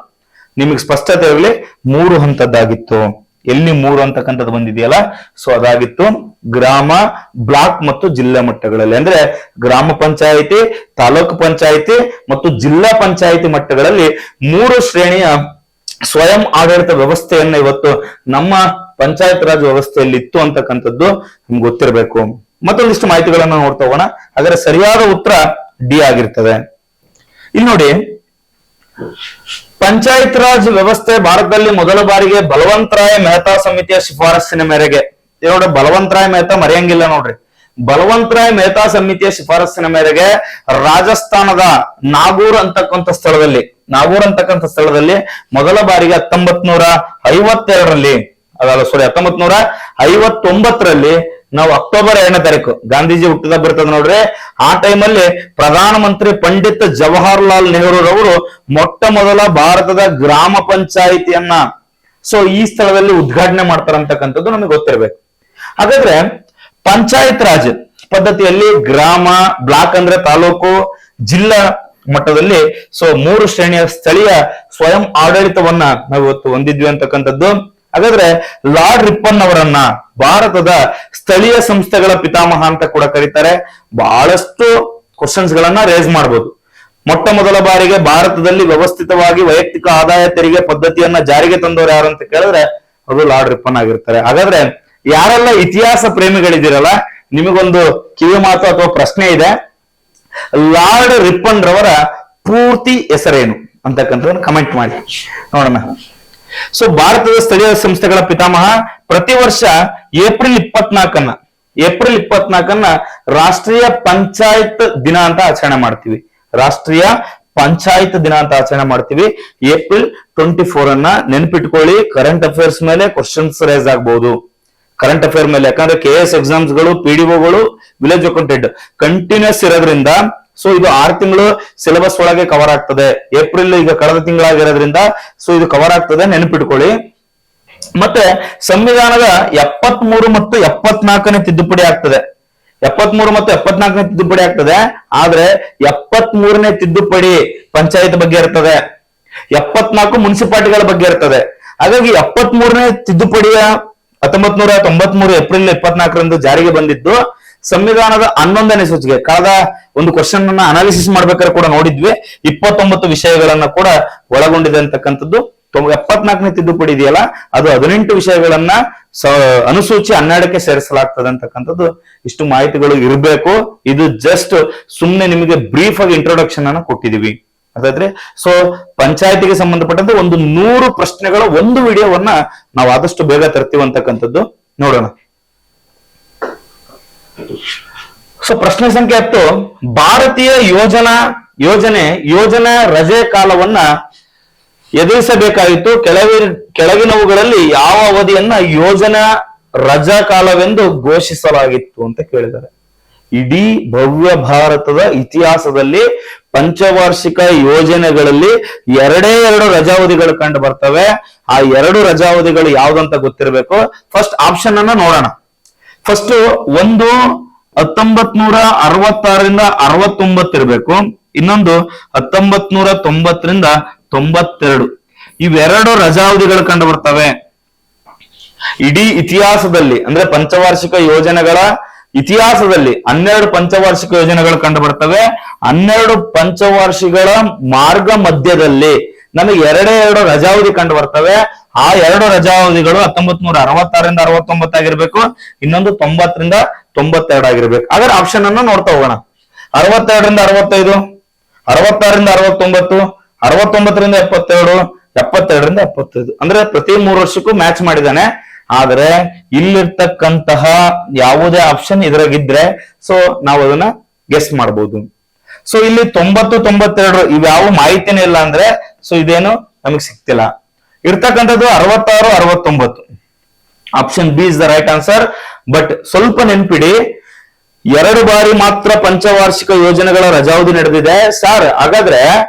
ನಿಮಗೆ ಸ್ಪಷ್ಟತೆ ಇರಲಿ. 3 ಹಂತದ್ದಾಗಿತ್ತು. ಎಲ್ಲಿ 3 ಅಂತಕ್ಕಂಥದ್ದು ಬಂದಿದೆಯಲ್ಲ, ಸೊ ಅದಾಗಿತ್ತು ಗ್ರಾಮ, ಬ್ಲಾಕ್ ಮತ್ತು ಜಿಲ್ಲಾ ಮಟ್ಟಗಳಲ್ಲಿ. ಅಂದ್ರೆ ಗ್ರಾಮ ಪಂಚಾಯಿತಿ, ತಾಲೂಕು ಪಂಚಾಯಿತಿ ಮತ್ತು ಜಿಲ್ಲಾ ಪಂಚಾಯಿತಿ ಮಟ್ಟಗಳಲ್ಲಿ 3 ಶ್ರೇಣಿಯ ಸ್ವಯಂ ಆಡಳಿತ ವ್ಯವಸ್ಥೆಯನ್ನ ಇವತ್ತು ನಮ್ಮ ಪಂಚಾಯತ್ ರಾಜ್ ವ್ಯವಸ್ಥೆಯಲ್ಲಿ ಇತ್ತು ಅಂತಕ್ಕಂಥದ್ದು ನಿಮ್ಗೆ ಗೊತ್ತಿರಬೇಕು. ಮತ್ತೊಂದಿಷ್ಟು ಮಾಹಿತಿಗಳನ್ನ ನೋಡ್ತಾ ಹೋಗೋಣ. ಹಾಗಾದ್ರೆ ಸರಿಯಾದ ಉತ್ತರ ಡಿ ಆಗಿರ್ತದೆ. ಇಲ್ಲಿ ನೋಡಿ, ಪಂಚಾಯತ್ ರಾಜ್ ವ್ಯವಸ್ಥೆ ಭಾರತದಲ್ಲಿ ಮೊದಲ ಬಾರಿಗೆ ಬಲವಂತರಾಯ ಮೆಹ್ತಾ ಸಮಿತಿಯ ಶಿಫಾರಸ್ಸಿನ ಮೇರೆಗೆ, ನೋಡಿ ಬಲವಂತರಾಯ ಮೆಹ್ತಾ ಮರೆಯಂಗಿಲ್ಲ ನೋಡ್ರಿ, ಬಲವಂತರಾಯ ಮೆಹ್ತಾ ಸಮಿತಿಯ ಶಿಫಾರಸ್ಸಿನ ಮೇರೆಗೆ ರಾಜಸ್ಥಾನದ ನಾಗೂರ್ ಅಂತಕ್ಕಂಥ ಸ್ಥಳದಲ್ಲಿ ಮೊದಲ ಬಾರಿಗೆ 1952ರಲ್ಲಿ ಅದಲ್ಲ ಸಾರಿ 1959ರಲ್ಲಿ ನಾವು ಅಕ್ಟೋಬರ್ 2ನೇ ತಾರೀಕು ಗಾಂಧೀಜಿ ಹುಟ್ಟಿದ ಬರ್ತದೆ ನೋಡ್ರಿ. ಆ ಟೈಮಲ್ಲಿ ಪ್ರಧಾನಮಂತ್ರಿ ಪಂಡಿತ್ ಜವಾಹರ್ಲಾಲ್ ನೆಹರೂರವರು ಮೊಟ್ಟ ಮೊದಲ ಭಾರತದ ಗ್ರಾಮ ಪಂಚಾಯಿತಿಯನ್ನ ಸೊ ಈ ಸ್ಥಳದಲ್ಲಿ ಉದ್ಘಾಟನೆ ಮಾಡ್ತಾರಂತಕ್ಕಂಥದ್ದು ನಮಗೆ ಗೊತ್ತಿರಬೇಕು. ಹಾಗಾದ್ರೆ ಪಂಚಾಯತ್ ರಾಜ್ ಪದ್ಧತಿಯಲ್ಲಿ ಗ್ರಾಮ, ಬ್ಲಾಕ್ ಅಂದ್ರೆ ತಾಲೂಕು, ಜಿಲ್ಲಾ ಮಟ್ಟದಲ್ಲಿ ಸೊ 3 ಶ್ರೇಣಿಯ ಸ್ಥಳೀಯ ಸ್ವಯಂ ಆಡಳಿತವನ್ನ ನಾವು ಇವತ್ತು ಹೊಂದಿದ್ವಿ ಅಂತಕ್ಕಂಥದ್ದು. ಹಾಗಾದ್ರೆ ಲಾರ್ಡ್ ರಿಪ್ಪನ್ ಅವರನ್ನ ಭಾರತದ ಸ್ಥಳೀಯ ಸಂಸ್ಥೆಗಳ ಪಿತಾಮಹ ಅಂತ ಕೂಡ ಕರೀತಾರೆ. ಬಹಳಷ್ಟು ಕ್ವಶನ್ಸ್ ಗಳನ್ನ ರೇಸ್ ಮಾಡಬಹುದು. ಮೊಟ್ಟ ಮೊದಲ ಬಾರಿಗೆ ಭಾರತದಲ್ಲಿ ವ್ಯವಸ್ಥಿತವಾಗಿ ವೈಯಕ್ತಿಕ ಆದಾಯ ತೆರಿಗೆ ಪದ್ಧತಿಯನ್ನ ಜಾರಿಗೆ ತಂದವರು ಯಾರು ಅಂತ ಕೇಳಿದ್ರೆ ಅದು ಲಾರ್ಡ್ ರಿಪ್ಪನ್ ಆಗಿರ್ತಾರೆ. ಹಾಗಾದ್ರೆ ಯಾರೆಲ್ಲ ಇತಿಹಾಸ ಪ್ರೇಮಿಗಳಿದ್ದೀರಲ್ಲ, ನಿಮಗೊಂದು ಕಿವಿ ಮಾತು ಅಥವಾ ಪ್ರಶ್ನೆ ಇದೆ. ಲಾರ್ಡ್ ರಿಪ್ಪನ್ ರವರ ಪೂರ್ತಿ ಹೆಸರೇನು ಅಂತಕ್ಕಂಥದನ್ನ ಕಮೆಂಟ್ ಮಾಡಿ ನೋಡೋಣ. ಸೊ ಭಾರತದ ಸ್ಥಳೀಯ ಸಂಸ್ಥೆಗಳ ಪಿತಾಮಹ. ಪ್ರತಿ ವರ್ಷ ಏಪ್ರಿಲ್ 24ನ್ನ ರಾಷ್ಟ್ರೀಯ ಪಂಚಾಯತ್ ದಿನ ಅಂತ ಆಚರಣೆ ಮಾಡ್ತೀವಿ. ರಾಷ್ಟ್ರೀಯ ಪಂಚಾಯತ್ ದಿನ ಅಂತ ಆಚರಣೆ ಮಾಡ್ತೀವಿ. ಏಪ್ರಿಲ್ 24 ಅನ್ನ ನೆನಪಿಟ್ಕೊಳ್ಳಿ. ಕರೆಂಟ್ ಅಫೇರ್ಸ್ ಮೇಲೆ ಕ್ವಶನ್ಸ್ ರೇಸ್ ಆಗ್ಬಹುದು, ಕರೆಂಟ್ ಅಫೇರ್ ಮೇಲೆ. ಯಾಕಂದ್ರೆ KS ಎಕ್ಸಾಮ್ಸ್ ಗಳು, PDOಗಳು, ವಿಲೇಜ್ ಅಕೌಂಟೆಂಟ್ ಕಂಟಿನ್ಯೂಸ್ ಇರೋದ್ರಿಂದ ಸೊ ಇದು 6 ತಿಂಗಳು ಸಿಲೆಬಸ್ ಒಳಗೆ ಕವರ್ ಆಗ್ತದೆ. ಏಪ್ರಿಲ್ ಈಗ ಕಳೆದ ತಿಂಗಳಾಗಿರೋದ್ರಿಂದ ಸೊ ಇದು ಕವರ್ ಆಗ್ತದೆ, ನೆನಪಿಟ್ಕೊಳ್ಳಿ. ಮತ್ತೆ ಸಂವಿಧಾನದ 73 ಮತ್ತು 74ನೇ ತಿದ್ದುಪಡಿ ಆಗ್ತದೆ. 73 ಮತ್ತು 74ನೇ ತಿದ್ದುಪಡಿ ಆಗ್ತದೆ. ಆದ್ರೆ 73ನೇ ತಿದ್ದುಪಡಿ ಪಂಚಾಯತ್ ಬಗ್ಗೆ ಇರ್ತದೆ, 74 ಮುನ್ಸಿಪಾಲಿಟಿಗಳ ಬಗ್ಗೆ ಇರ್ತದೆ. ಹಾಗಾಗಿ 73ನೇ ತಿದ್ದುಪಡಿಯ 1993 ಏಪ್ರಿಲ್ 24ರಂದು ಜಾರಿಗೆ ಬಂದಿದ್ದು ಸಂವಿಧಾನದ 11ನೇ ಸೂಚಿಗೆ. ಕಳೆದ ಒಂದು ಕ್ವಶನ್ ಅನ್ನ ಅನಾಲಿಸಿಸ್ ಮಾಡ್ಬೇಕಾದ್ರೆ ಕೂಡ ನೋಡಿದ್ವಿ, 29 ವಿಷಯಗಳನ್ನ ಕೂಡ ಒಳಗೊಂಡಿದೆ ಅಂತಕ್ಕಂಥದ್ದು. 74ನೇ ತಿದ್ದುಪಡಿ ಇದೆಯಲ್ಲ, ಅದು 18 ವಿಷಯಗಳನ್ನ ಅನುಸೂಚಿ 12ಕ್ಕೆ ಸೇರಿಸಲಾಗ್ತದೆ ಅಂತಕ್ಕಂಥದ್ದು. ಇಷ್ಟು ಮಾಹಿತಿಗಳು ಇರಬೇಕು. ಇದು ಜಸ್ಟ್ ಸುಮ್ನೆ ನಿಮಗೆ ಬ್ರೀಫ್ ಆಗಿ ಇಂಟ್ರೊಡಕ್ಷನ್ ಅನ್ನ ಕೊಟ್ಟಿದೀವಿ. ಅದಾದ್ರೆ ಸೊ ಪಂಚಾಯತಿಗೆ ಸಂಬಂಧಪಟ್ಟಂತೆ ಒಂದು 100 ಪ್ರಶ್ನೆಗಳ ಒಂದು ವಿಡಿಯೋವನ್ನ ನಾವು ಆದಷ್ಟು ಬೇಗ ತರ್ತೀವಿ ಅಂತಕ್ಕಂಥದ್ದು. ನೋಡೋಣ. ಸೊ ಪ್ರಶ್ನೆ ಸಂಖ್ಯೆ 10, ಭಾರತೀಯ ಯೋಜನಾ ರಜೆ ಕಾಲವನ್ನ ಎದುರಿಸಬೇಕಾಯಿತು. ಕೆಳಗಿನವುಗಳಲ್ಲಿ ಯಾವ ಅವಧಿಯನ್ನ ಯೋಜನಾ ರಜಾ ಕಾಲವೆಂದು ಘೋಷಿಸಲಾಗಿತ್ತು ಅಂತ ಕೇಳಿದ್ದಾರೆ. ಇಡೀ ಭವ್ಯ ಭಾರತದ ಇತಿಹಾಸದಲ್ಲಿ ಪಂಚವಾರ್ಷಿಕ ಯೋಜನೆಗಳಲ್ಲಿ 2 ರಜಾವಧಿಗಳು ಕಂಡು ಬರ್ತವೆ. ಆ 2 ರಜಾವಧಿಗಳು ಯಾವ್ದಂತ ಗೊತ್ತಿರಬೇಕು. ಫಸ್ಟ್ ಆಪ್ಷನ್ ಅನ್ನ ನೋಡೋಣ. ಫಸ್ಟ್ ಒಂದು 1966ರಿಂದ 69 ಇರಬೇಕು, ಇನ್ನೊಂದು 1990ರಿಂದ 92. ಇವೆರಡು ರಜಾವಧಿಗಳು ಕಂಡು ಬರ್ತವೆ. ಇಡೀ ಇತಿಹಾಸದಲ್ಲಿ ಅಂದ್ರೆ ಪಂಚವಾರ್ಷಿಕ ಯೋಜನೆಗಳ ಇತಿಹಾಸದಲ್ಲಿ 12 ಪಂಚವಾರ್ಷಿಕ ಯೋಜನೆಗಳು ಕಂಡು ಬರ್ತವೆ. 12 ಪಂಚವಾರ್ಷಿಕಗಳ ಮಾರ್ಗ ಮಧ್ಯದಲ್ಲಿ ನಮಗೆ 2 ರಜಾವಧಿ ಕಂಡು ಬರ್ತವೆ. ಆ 2 ರಜಾವಧಿಗಳು 1966ರಿಂದ 69 ಆಗಿರ್ಬೇಕು, ಇನ್ನೊಂದು 90ರಿಂದ 92 ಆಗಿರ್ಬೇಕು. ಹಾಗಾದ್ರೆ ಆಪ್ಷನ್ ಅನ್ನು ನೋಡ್ತಾ ಹೋಗೋಣ. 62ರಿಂದ 65, 66ರಿಂದ 69, 69ರಿಂದ 72, 72ರಿಂದ 75. ಅಂದ್ರೆ ಪ್ರತಿ 3 ವರ್ಷಕ್ಕೂ ಮ್ಯಾಚ್ ಮಾಡಿದಾನೆ. ಆದ್ರೆ ಇಲ್ಲಿರ್ತಕ್ಕಂತಹ ಯಾವುದೇ ಆಪ್ಷನ್ ಇದ್ರಾಗಿದ್ರೆ ಸೊ ನಾವು ಅದನ್ನ ಗೆಸ್ ಮಾಡಬಹುದು. ಸೊ ಇಲ್ಲಿ 90, 92 ಇವ್ಯಾವ ಮಾಹಿತಿನೇ ಇಲ್ಲ ಅಂದ್ರೆ ಸೊ ಇದೇನು ನಮಗೆ ಸಿಗ್ತಿಲ್ಲ. ಇರ್ತಕ್ಕಂಥದ್ದು 66, 69. Option B is the right answer. But ಸ್ವಲ್ಪ ನೆನ್ಪಿಡಿ, 2 ಬಾರಿ ಮಾತ್ರ ಪಂಚವಾರ್ಷಿಕ ಯೋಜನೆಗಳ ರಜಾವಧಿ ನಡೆದಿದೆ ಸರ್. ಹಾಗಾದ್ರೆ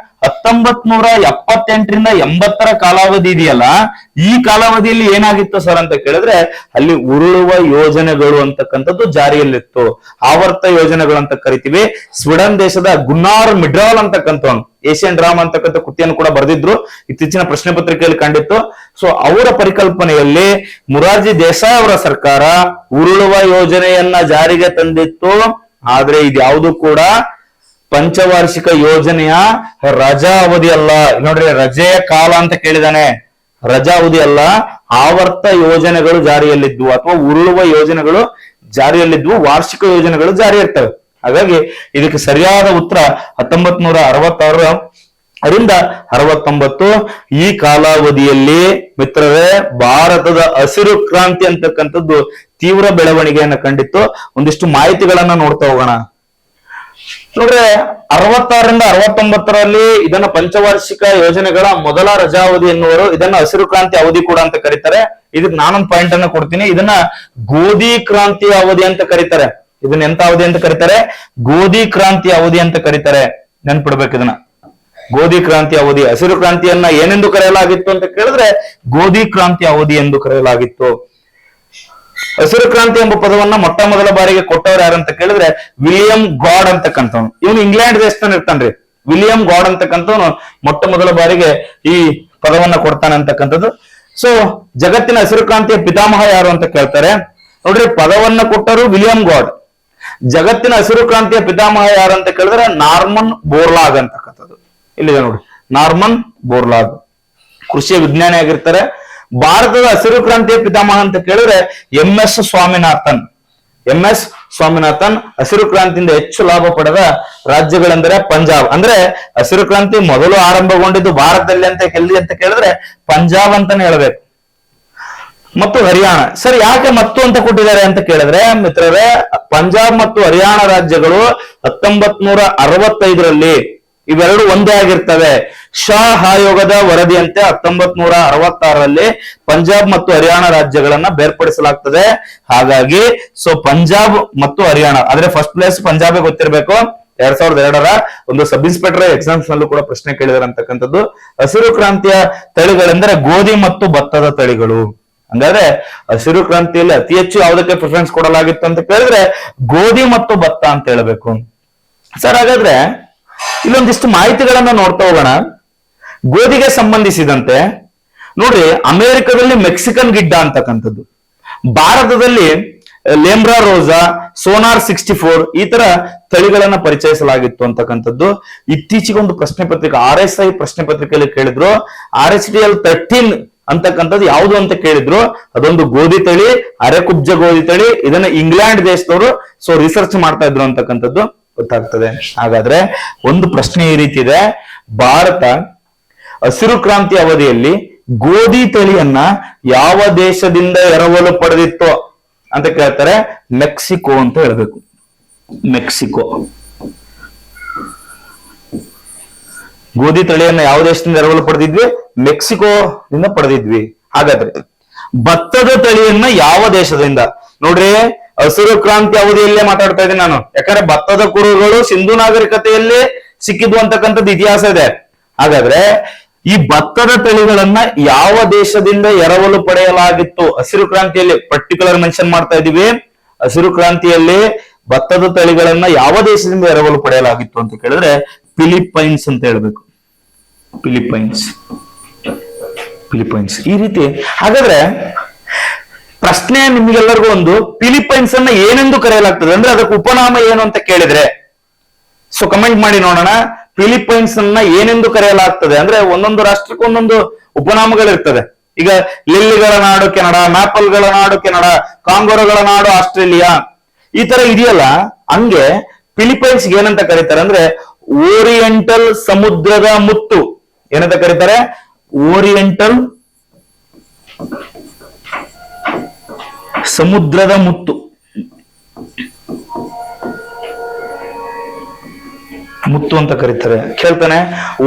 1978ರಿಂದ 80ರ ಕಾಲಾವಧಿ ಇದೆಯಲ್ಲ, ಈ ಕಾಲಾವಧಿಯಲ್ಲಿ ಏನಾಗಿತ್ತು ಸರ್ ಅಂತ ಕೇಳಿದ್ರೆ ಅಲ್ಲಿ ಉರುಳುವ ಯೋಜನೆಗಳು ಅಂತಕ್ಕಂಥದ್ದು ಜಾರಿಯಲ್ಲಿತ್ತು. ಆವರ್ತ ಯೋಜನೆಗಳು ಅಂತ ಕರಿತೀವಿ. ಸ್ವೀಡನ್ ದೇಶದ ಗುನ್ನಾರ್ ಮಿಡ್ರಾಲ್ ಅಂತಕ್ಕಂಥವನು ಏಷ್ಯನ್ ಡ್ರಾಮಾ ಅಂತಕ್ಕಂಥ ಕೃತಿಯನ್ನು ಕೂಡ ಬರೆದಿದ್ರು, ಇತ್ತೀಚಿನ ಪ್ರಶ್ನೆ ಪತ್ರಿಕೆಯಲ್ಲಿ ಕಂಡಿತ್ತು. ಸೊ ಅವರ ಪರಿಕಲ್ಪನೆಯಲ್ಲಿ ಮುರಾರ್ಜಿ ದೇಸಾಯಿ ಅವರ ಸರ್ಕಾರ ಉರುಳುವ ಯೋಜನೆಯನ್ನ ಜಾರಿಗೆ ತಂದಿತ್ತು. ಆದ್ರೆ ಇದ್ಯಾವುದು ಕೂಡ ಪಂಚವಾರ್ಷಿಕ ಯೋಜನೆಯ ರಜಾ ಅವಧಿ ಅಲ್ಲ. ನೋಡ್ರಿ, ರಜೆಯ ಕಾಲ ಅಂತ ಕೇಳಿದಾನೆ, ರಜಾ ಅವಧಿ ಅಲ್ಲ. ಆವರ್ತ ಯೋಜನೆಗಳು ಜಾರಿಯಲ್ಲಿದ್ವು ಅಥವಾ ಉರುಳುವ ಯೋಜನೆಗಳು ಜಾರಿಯಲ್ಲಿದ್ವು, ವಾರ್ಷಿಕ ಯೋಜನೆಗಳು ಜಾರಿ ಇರ್ತವೆ. ಹಾಗಾಗಿ ಇದಕ್ಕೆ ಸರಿಯಾದ ಉತ್ತರ 1966ರಿಂದ 69. ಈ ಕಾಲಾವಧಿಯಲ್ಲಿ ಮಿತ್ರರೇ ಭಾರತದ ಹಸಿರು ಕ್ರಾಂತಿ ಅಂತಕ್ಕಂಥದ್ದು ತೀವ್ರ ಬೆಳವಣಿಗೆಯನ್ನು ಕಂಡಿತ್ತು. ಒಂದಿಷ್ಟು ಮಾಹಿತಿಗಳನ್ನ ನೋಡ್ತಾ ಹೋಗೋಣ. ನೋಡ್ರೆ, 66ರಿಂದ 69ರಲ್ಲಿ ಇದನ್ನ ಪಂಚವಾರ್ಷಿಕ ಯೋಜನೆಗಳ ಮೊದಲ ರಜಾವಧಿ ಎನ್ನುವರು. ಇದನ್ನ ಹಸಿರು ಕ್ರಾಂತಿ ಅವಧಿ ಕೂಡ ಅಂತ ಕರೀತಾರೆ. ಇದಕ್ಕೆ ನಾನೊಂದು ಪಾಯಿಂಟ್ ಅನ್ನ ಕೊಡ್ತೀನಿ. ಇದನ್ನ ಗೋಧಿ ಕ್ರಾಂತಿ ಅವಧಿ ಅಂತ ಕರೀತಾರೆ. ಇದನ್ನ ಎಂತ ಅವಧಿ ಅಂತ ಕರೀತಾರೆ? ಗೋಧಿ ಕ್ರಾಂತಿ ಅವಧಿ ಅಂತ ಕರೀತಾರೆ. ನೆನ್ಪಿಡ್ಬೇಕು ಇದನ್ನ, ಗೋಧಿ ಕ್ರಾಂತಿ ಅವಧಿ. ಹಸಿರು ಕ್ರಾಂತಿಯನ್ನ ಏನೆಂದು ಕರೆಯಲಾಗಿತ್ತು ಅಂತ ಕೇಳಿದ್ರೆ ಗೋಧಿ ಕ್ರಾಂತಿ ಅವಧಿ ಎಂದು ಕರೆಯಲಾಗಿತ್ತು. ಹಸಿರು ಕ್ರಾಂತಿ ಎಂಬ ಪದವನ್ನ ಮೊಟ್ಟ ಮೊದಲ ಬಾರಿಗೆ ಕೊಟ್ಟವ್ರು ಯಾರಂತ ಕೇಳಿದ್ರೆ ವಿಲಿಯಂ ಗಾಡ್ ಅಂತಕ್ಕಂಥವ್ನು. ಇವನು ಇಂಗ್ಲೆಂಡ್ ದೇಶದಲ್ಲಿ ಇರ್ತಾನ್ರಿ. ವಿಲಿಯಂ ಗಾಡ್ ಅಂತಕ್ಕಂಥವ್ನು ಮೊಟ್ಟ ಮೊದಲ ಬಾರಿಗೆ ಈ ಪದವನ್ನ ಕೊಡ್ತಾನೆ ಅಂತಕ್ಕಂಥದ್ದು. ಸೊ ಜಗತ್ತಿನ ಹಸಿರು ಕ್ರಾಂತಿಯ ಪಿತಾಮಹ ಯಾರು ಅಂತ ಕೇಳ್ತಾರೆ. ನೋಡ್ರಿ, ಪದವನ್ನ ಕೊಟ್ಟರು ವಿಲಿಯಂ ಗಾಡ್. ಜಗತ್ತಿನ ಹಸಿರು ಕ್ರಾಂತಿಯ ಪಿತಾಮಹ ಯಾರು ಅಂತ ಕೇಳಿದ್ರೆ ನಾರ್ಮನ್ ಬೋರ್ಲಾಗ್ ಅಂತಕ್ಕಂಥದ್ದು. ಇಲ್ಲಿದೆ ನೋಡಿ, ನಾರ್ಮನ್ ಬೋರ್ಲಾಗ್ ಕೃಷಿಯ ವಿಜ್ಞಾನಿ ಆಗಿರ್ತಾರೆ. ಭಾರತದ ಹಸಿರು ಕ್ರಾಂತಿಯ ಪಿತಾಮಹ ಅಂತ ಕೇಳಿದ್ರೆ MS ಸ್ವಾಮಿನಾಥನ್. MS ಸ್ವಾಮಿನಾಥನ್ ಹಸಿರು ಕ್ರಾಂತಿಯಿಂದ ಹೆಚ್ಚು ಲಾಭ ಪಡೆದ ರಾಜ್ಯಗಳೆಂದರೆ ಪಂಜಾಬ್. ಅಂದ್ರೆ ಹಸಿರು ಕ್ರಾಂತಿ ಮೊದಲು ಆರಂಭಗೊಂಡಿದ್ದು ಭಾರತದಲ್ಲಿ ಅಂತ ಎಲ್ಲಿ ಅಂತ ಕೇಳಿದ್ರೆ ಪಂಜಾಬ್ ಅಂತಾನೆ ಹೇಳ್ಬೇಕು, ಮತ್ತು ಹರಿಯಾಣ. ಸರಿ, ಯಾಕೆ ಮತ್ತು ಅಂತ ಕೊಟ್ಟಿದ್ದಾರೆ ಅಂತ ಕೇಳಿದ್ರೆ ಮಿತ್ರರೇ, ಪಂಜಾಬ್ ಮತ್ತು ಹರಿಯಾಣ ರಾಜ್ಯಗಳು 1965ರಲ್ಲಿ ಇವೆರಡು ಒಂದೇ ಆಗಿರ್ತವೆ. ಶಾ ಆಯೋಗದ ವರದಿಯಂತೆ 1966ರಲ್ಲಿ ಪಂಜಾಬ್ ಮತ್ತು ಹರಿಯಾಣ ರಾಜ್ಯಗಳನ್ನ ಬೇರ್ಪಡಿಸಲಾಗ್ತದೆ. ಹಾಗಾಗಿ ಸೊ ಪಂಜಾಬ್ ಮತ್ತು ಹರಿಯಾಣ, ಆದ್ರೆ ಫಸ್ಟ್ ಪ್ಲೇಸ್ ಪಂಜಾಬ್ ಗೊತ್ತಿರಬೇಕು. 2002ರ ಒಂದು ಸಬ್ ಇನ್ಸ್ಪೆಕ್ಟರ್ ಎಕ್ಸಾಮ್ಸ್ ನಲ್ಲೂ ಕೂಡ ಪ್ರಶ್ನೆ ಕೇಳಿದಾರೆ ಅಂತಕ್ಕಂಥದ್ದು. ಹಸಿರು ಕ್ರಾಂತಿಯ ತಳಿಗಳೆಂದರೆ ಗೋಧಿ ಮತ್ತು ಭತ್ತದ ತಳಿಗಳು. ಹಂಗಾದ್ರೆ ಹಸಿರು ಕ್ರಾಂತಿಯಲ್ಲಿ ಅತಿ ಹೆಚ್ಚು ಯಾವುದಕ್ಕೆ ಪ್ರಿಫರೆನ್ಸ್ ಕೊಡಲಾಗಿತ್ತು ಅಂತ ಕೇಳಿದ್ರೆ ಗೋಧಿ ಮತ್ತು ಭತ್ತ ಅಂತ ಹೇಳ್ಬೇಕು. ಸರ್ ಹಾಗಾದ್ರೆ ಇಲ್ಲೊಂದಿಷ್ಟು ಮಾಹಿತಿಗಳನ್ನ ನೋಡ್ತಾ ಹೋಗೋಣ. ಗೋಧಿಗೆ ಸಂಬಂಧಿಸಿದಂತೆ ನೋಡ್ರಿ, ಅಮೆರಿಕದಲ್ಲಿ ಮೆಕ್ಸಿಕನ್ ಗಿಡ್ಡ ಅಂತಕ್ಕಂಥದ್ದು, ಭಾರತದಲ್ಲಿ ಲೇಮ್ರಾ ರೋಸಾ, ಸೋನಾರ್ 64 ಈ ತರ ತಳಿಗಳನ್ನ ಪರಿಚಯಿಸಲಾಗಿತ್ತು ಅಂತಕ್ಕಂಥದ್ದು. ಇತ್ತೀಚೆಗೆ ಒಂದು ಪ್ರಶ್ನೆ ಪತ್ರಿಕೆ RSI ಪ್ರಶ್ನೆ ಪತ್ರಿಕೆಯಲ್ಲಿ ಕೇಳಿದ್ರು, RHDL 13 ಅಂತಕ್ಕಂಥದ್ದು ಯಾವುದು ಅಂತ ಕೇಳಿದ್ರು. ಅದೊಂದು ಗೋಧಿ ತಳಿ, ಅರೆಕುಬ್ಜ ಗೋಧಿ ತಳಿ. ಇದನ್ನ ಇಂಗ್ಲೆಂಡ್ ದೇಶದವರು ರಿಸರ್ಚ್ ಮಾಡ್ತಾ ಇದ್ರು ಅಂತಕ್ಕಂಥದ್ದು ಗೊತ್ತಾಗ್ತದೆ. ಹಾಗಾದ್ರೆ ಒಂದು ಪ್ರಶ್ನೆ ಈ ರೀತಿ ಇದೆ, ಭಾರತ ಹಸಿರು ಕ್ರಾಂತಿ ಅವಧಿಯಲ್ಲಿ ಗೋಧಿ ತಳಿಯನ್ನ ಯಾವ ದೇಶದಿಂದ ಎರವಲು ಪಡೆದಿತ್ತು ಅಂತ ಕೇಳ್ತಾರೆ. ಮೆಕ್ಸಿಕೋ ಅಂತ ಹೇಳ್ಬೇಕು. ಮೆಕ್ಸಿಕೋ ಗೋಧಿ ತಳಿಯನ್ನ ಯಾವ ದೇಶದಿಂದ ಎರವಲು ಪಡೆದಿದ್ವಿ? ಮೆಕ್ಸಿಕೋದಿಂದ ಪಡೆದಿದ್ವಿ. ಹಾಗಾದ್ರೆ ಭತ್ತದ ತಳಿಯನ್ನ ಯಾವ ದೇಶದಿಂದ? ನೋಡ್ರಿ, ಹಸಿರು ಕ್ರಾಂತಿ ಅವಧಿಯಲ್ಲೇ ಮಾತಾಡ್ತಾ ಇದ್ದೀನಿ ನಾನು, ಯಾಕಂದ್ರೆ ಭತ್ತದ ಕುರುಗಳು ಸಿಂಧು ನಾಗರಿಕತೆಯಲ್ಲಿ ಸಿಕ್ಕಿದ್ವು ಅಂತಕ್ಕಂಥದ್ದು ಇತಿಹಾಸ ಇದೆ. ಹಾಗಾದ್ರೆ ಈ ಭತ್ತದ ತಳಿಗಳನ್ನ ಯಾವ ದೇಶದಿಂದ ಎರವಲು ಪಡೆಯಲಾಗಿತ್ತು? ಹಸಿರು ಕ್ರಾಂತಿಯಲ್ಲಿ ಪರ್ಟಿಕ್ಯುಲರ್ ಮೆನ್ಷನ್ ಮಾಡ್ತಾ ಇದೀವಿ. ಹಸಿರು ಕ್ರಾಂತಿಯಲ್ಲಿ ಭತ್ತದ ತಳಿಗಳನ್ನ ಯಾವ ದೇಶದಿಂದ ಎರವಲು ಪಡೆಯಲಾಗಿತ್ತು ಅಂತ ಕೇಳಿದ್ರೆ ಫಿಲಿಪೈನ್ಸ್ ಅಂತ ಹೇಳ್ಬೇಕು. ಫಿಲಿಪೈನ್ಸ್ ಈ ರೀತಿ. ಹಾಗಾದ್ರೆ ಪ್ರಶ್ನೆ ನಿಮ್ಗೆಲ್ಲರಿಗೂ ಒಂದು, ಫಿಲಿಪೈನ್ಸ್ ಅನ್ನ ಏನೆಂದು ಕರೆಯಲಾಗ್ತದೆ ಅಂದ್ರೆ ಅದಕ್ಕೆ ಉಪನಾಮ ಏನು ಅಂತ ಕೇಳಿದ್ರೆ ಕಮೆಂಟ್ ಮಾಡಿ ನೋಡೋಣ. ಫಿಲಿಪೈನ್ಸ್ ಅನ್ನ ಏನೆಂದು ಕರೆಯಲಾಗ್ತದೆ ಅಂದ್ರೆ ಒಂದೊಂದು ರಾಷ್ಟ್ರಕ್ಕೆ ಒಂದೊಂದು ಉಪನಾಮಗಳಿರ್ತದೆ. ಈಗ ಲಿಲ್ಲಿಗಳ ನಾಡು ಕೆನಡಾ, ಮ್ಯಾಪಲ್ಗಳ ನಾಡು ಕೆನಡಾ, ಕಾಂಗೋರಗಳ ನಾಡು ಆಸ್ಟ್ರೇಲಿಯಾ, ಈ ತರ ಇದೆಯಲ್ಲ. ಹಂಗೆ ಫಿಲಿಪೈನ್ಸ್ ಏನಂತ ಕರೀತಾರೆ ಅಂದ್ರೆ ಓರಿಯೆಂಟಲ್ ಸಮುದ್ರದ ಮುತ್ತು. ಏನಂತ ಕರೀತಾರೆ? ಓರಿಯೆಂಟಲ್ ಸಮುದ್ರದ ಮುತ್ತು. ಮುತ್ತು ಅಂತ ಕರೀತಾರೆ. ಕೇಳ್ತಾನೆ,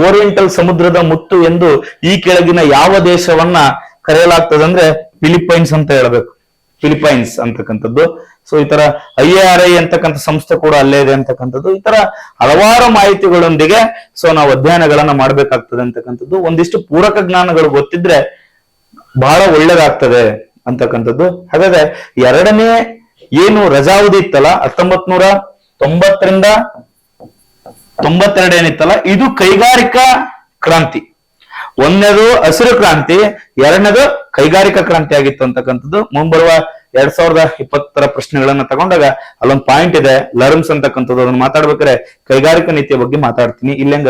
ಓರಿಯೆಂಟಲ್ ಸಮುದ್ರದ ಮುತ್ತು ಎಂದು ಈ ಕೆಳಗಿನ ಯಾವ ದೇಶವನ್ನ ಕರೆಯಲಾಗ್ತದೆ ಅಂದ್ರೆ ಫಿಲಿಪೈನ್ಸ್ ಅಂತ ಹೇಳ್ಬೇಕು. ಫಿಲಿಪೈನ್ಸ್ ಅಂತಕ್ಕಂಥದ್ದು. ಈ ತರ IARI ಅಂತಕ್ಕಂಥ ಸಂಸ್ಥೆ ಕೂಡ ಅಲ್ಲೇ ಇದೆ ಅಂತಕ್ಕಂಥದ್ದು. ಈ ತರ ಹಲವಾರು ಮಾಹಿತಿಗಳೊಂದಿಗೆ ನಾವು ಅಧ್ಯಯನಗಳನ್ನ ಮಾಡ್ಬೇಕಾಗ್ತದೆ ಅಂತಕ್ಕಂಥದ್ದು. ಒಂದಿಷ್ಟು ಪೂರಕ ಜ್ಞಾನಗಳು ಗೊತ್ತಿದ್ರೆ ಬಹಳ ಒಳ್ಳೇದಾಗ್ತದೆ ಅಂತಕ್ಕಂಥದ್ದು. ಹಾಗಾದ್ರೆ ಎರಡನೇ ಏನು ರಜಾವಧಿ ಇತ್ತಲ್ಲ 1990ರಿಂದ 92 ಏನಿತ್ತಲ್ಲ, ಇದು ಕೈಗಾರಿಕಾ ಕ್ರಾಂತಿ. ಒಂದನೇದು ಹಸಿರು ಕ್ರಾಂತಿ, ಎರಡನೇದು ಕೈಗಾರಿಕಾ ಕ್ರಾಂತಿ ಆಗಿತ್ತು ಅಂತಕ್ಕಂಥದ್ದು. ಮುಂಬರುವ 2020 ಪ್ರಶ್ನೆಗಳನ್ನ ತಗೊಂಡಾಗ ಅಲ್ಲೊಂದು ಪಾಯಿಂಟ್ ಇದೆ, ಲರ್ಮ್ಸ್ ಅಂತಕ್ಕಂಥದ್ದು. ಅದನ್ನ ಮಾತಾಡ್ಬೇಕಾದ್ರೆ ಕೈಗಾರಿಕಾ ನೀತಿಯ ಬಗ್ಗೆ ಮಾತಾಡ್ತೀನಿ. ಇಲ್ಲೆಂಗ್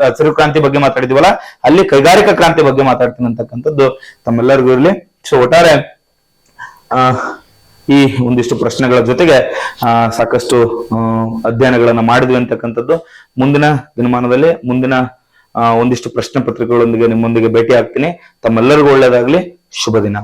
ಹಸಿರು ಕ್ರಾಂತಿ ಬಗ್ಗೆ ಮಾತಾಡಿದೀವಲ್ಲ, ಅಲ್ಲಿ ಕೈಗಾರಿಕಾ ಕ್ರಾಂತಿ ಬಗ್ಗೆ ಮಾತಾಡ್ತೀನಿ ಅಂತಕ್ಕಂಥದ್ದು ತಮ್ಮೆಲ್ಲರಿಗೂ ಇರಲಿ. ಒಟ್ಟಾರೆ ಈ ಒಂದಿಷ್ಟು ಪ್ರಶ್ನೆಗಳ ಜೊತೆಗೆ ಸಾಕಷ್ಟು ಅಧ್ಯಯನಗಳನ್ನ ಮಾಡಿದ್ವಿ ಅಂತಕ್ಕಂಥದ್ದು. ಮುಂದಿನ ದಿನಮಾನದಲ್ಲಿ ಮುಂದಿನ ಒಂದಿಷ್ಟು ಪ್ರಶ್ನೆ ಪತ್ರಿಕೆಗಳೊಂದಿಗೆ ನಿಮ್ಮೊಂದಿಗೆ ಭೇಟಿ ಆಗ್ತೀನಿ. ತಮ್ಮೆಲ್ಲರಿಗೂ ಒಳ್ಳೆಯದಾಗ್ಲಿ. ಶುಭ ದಿನ.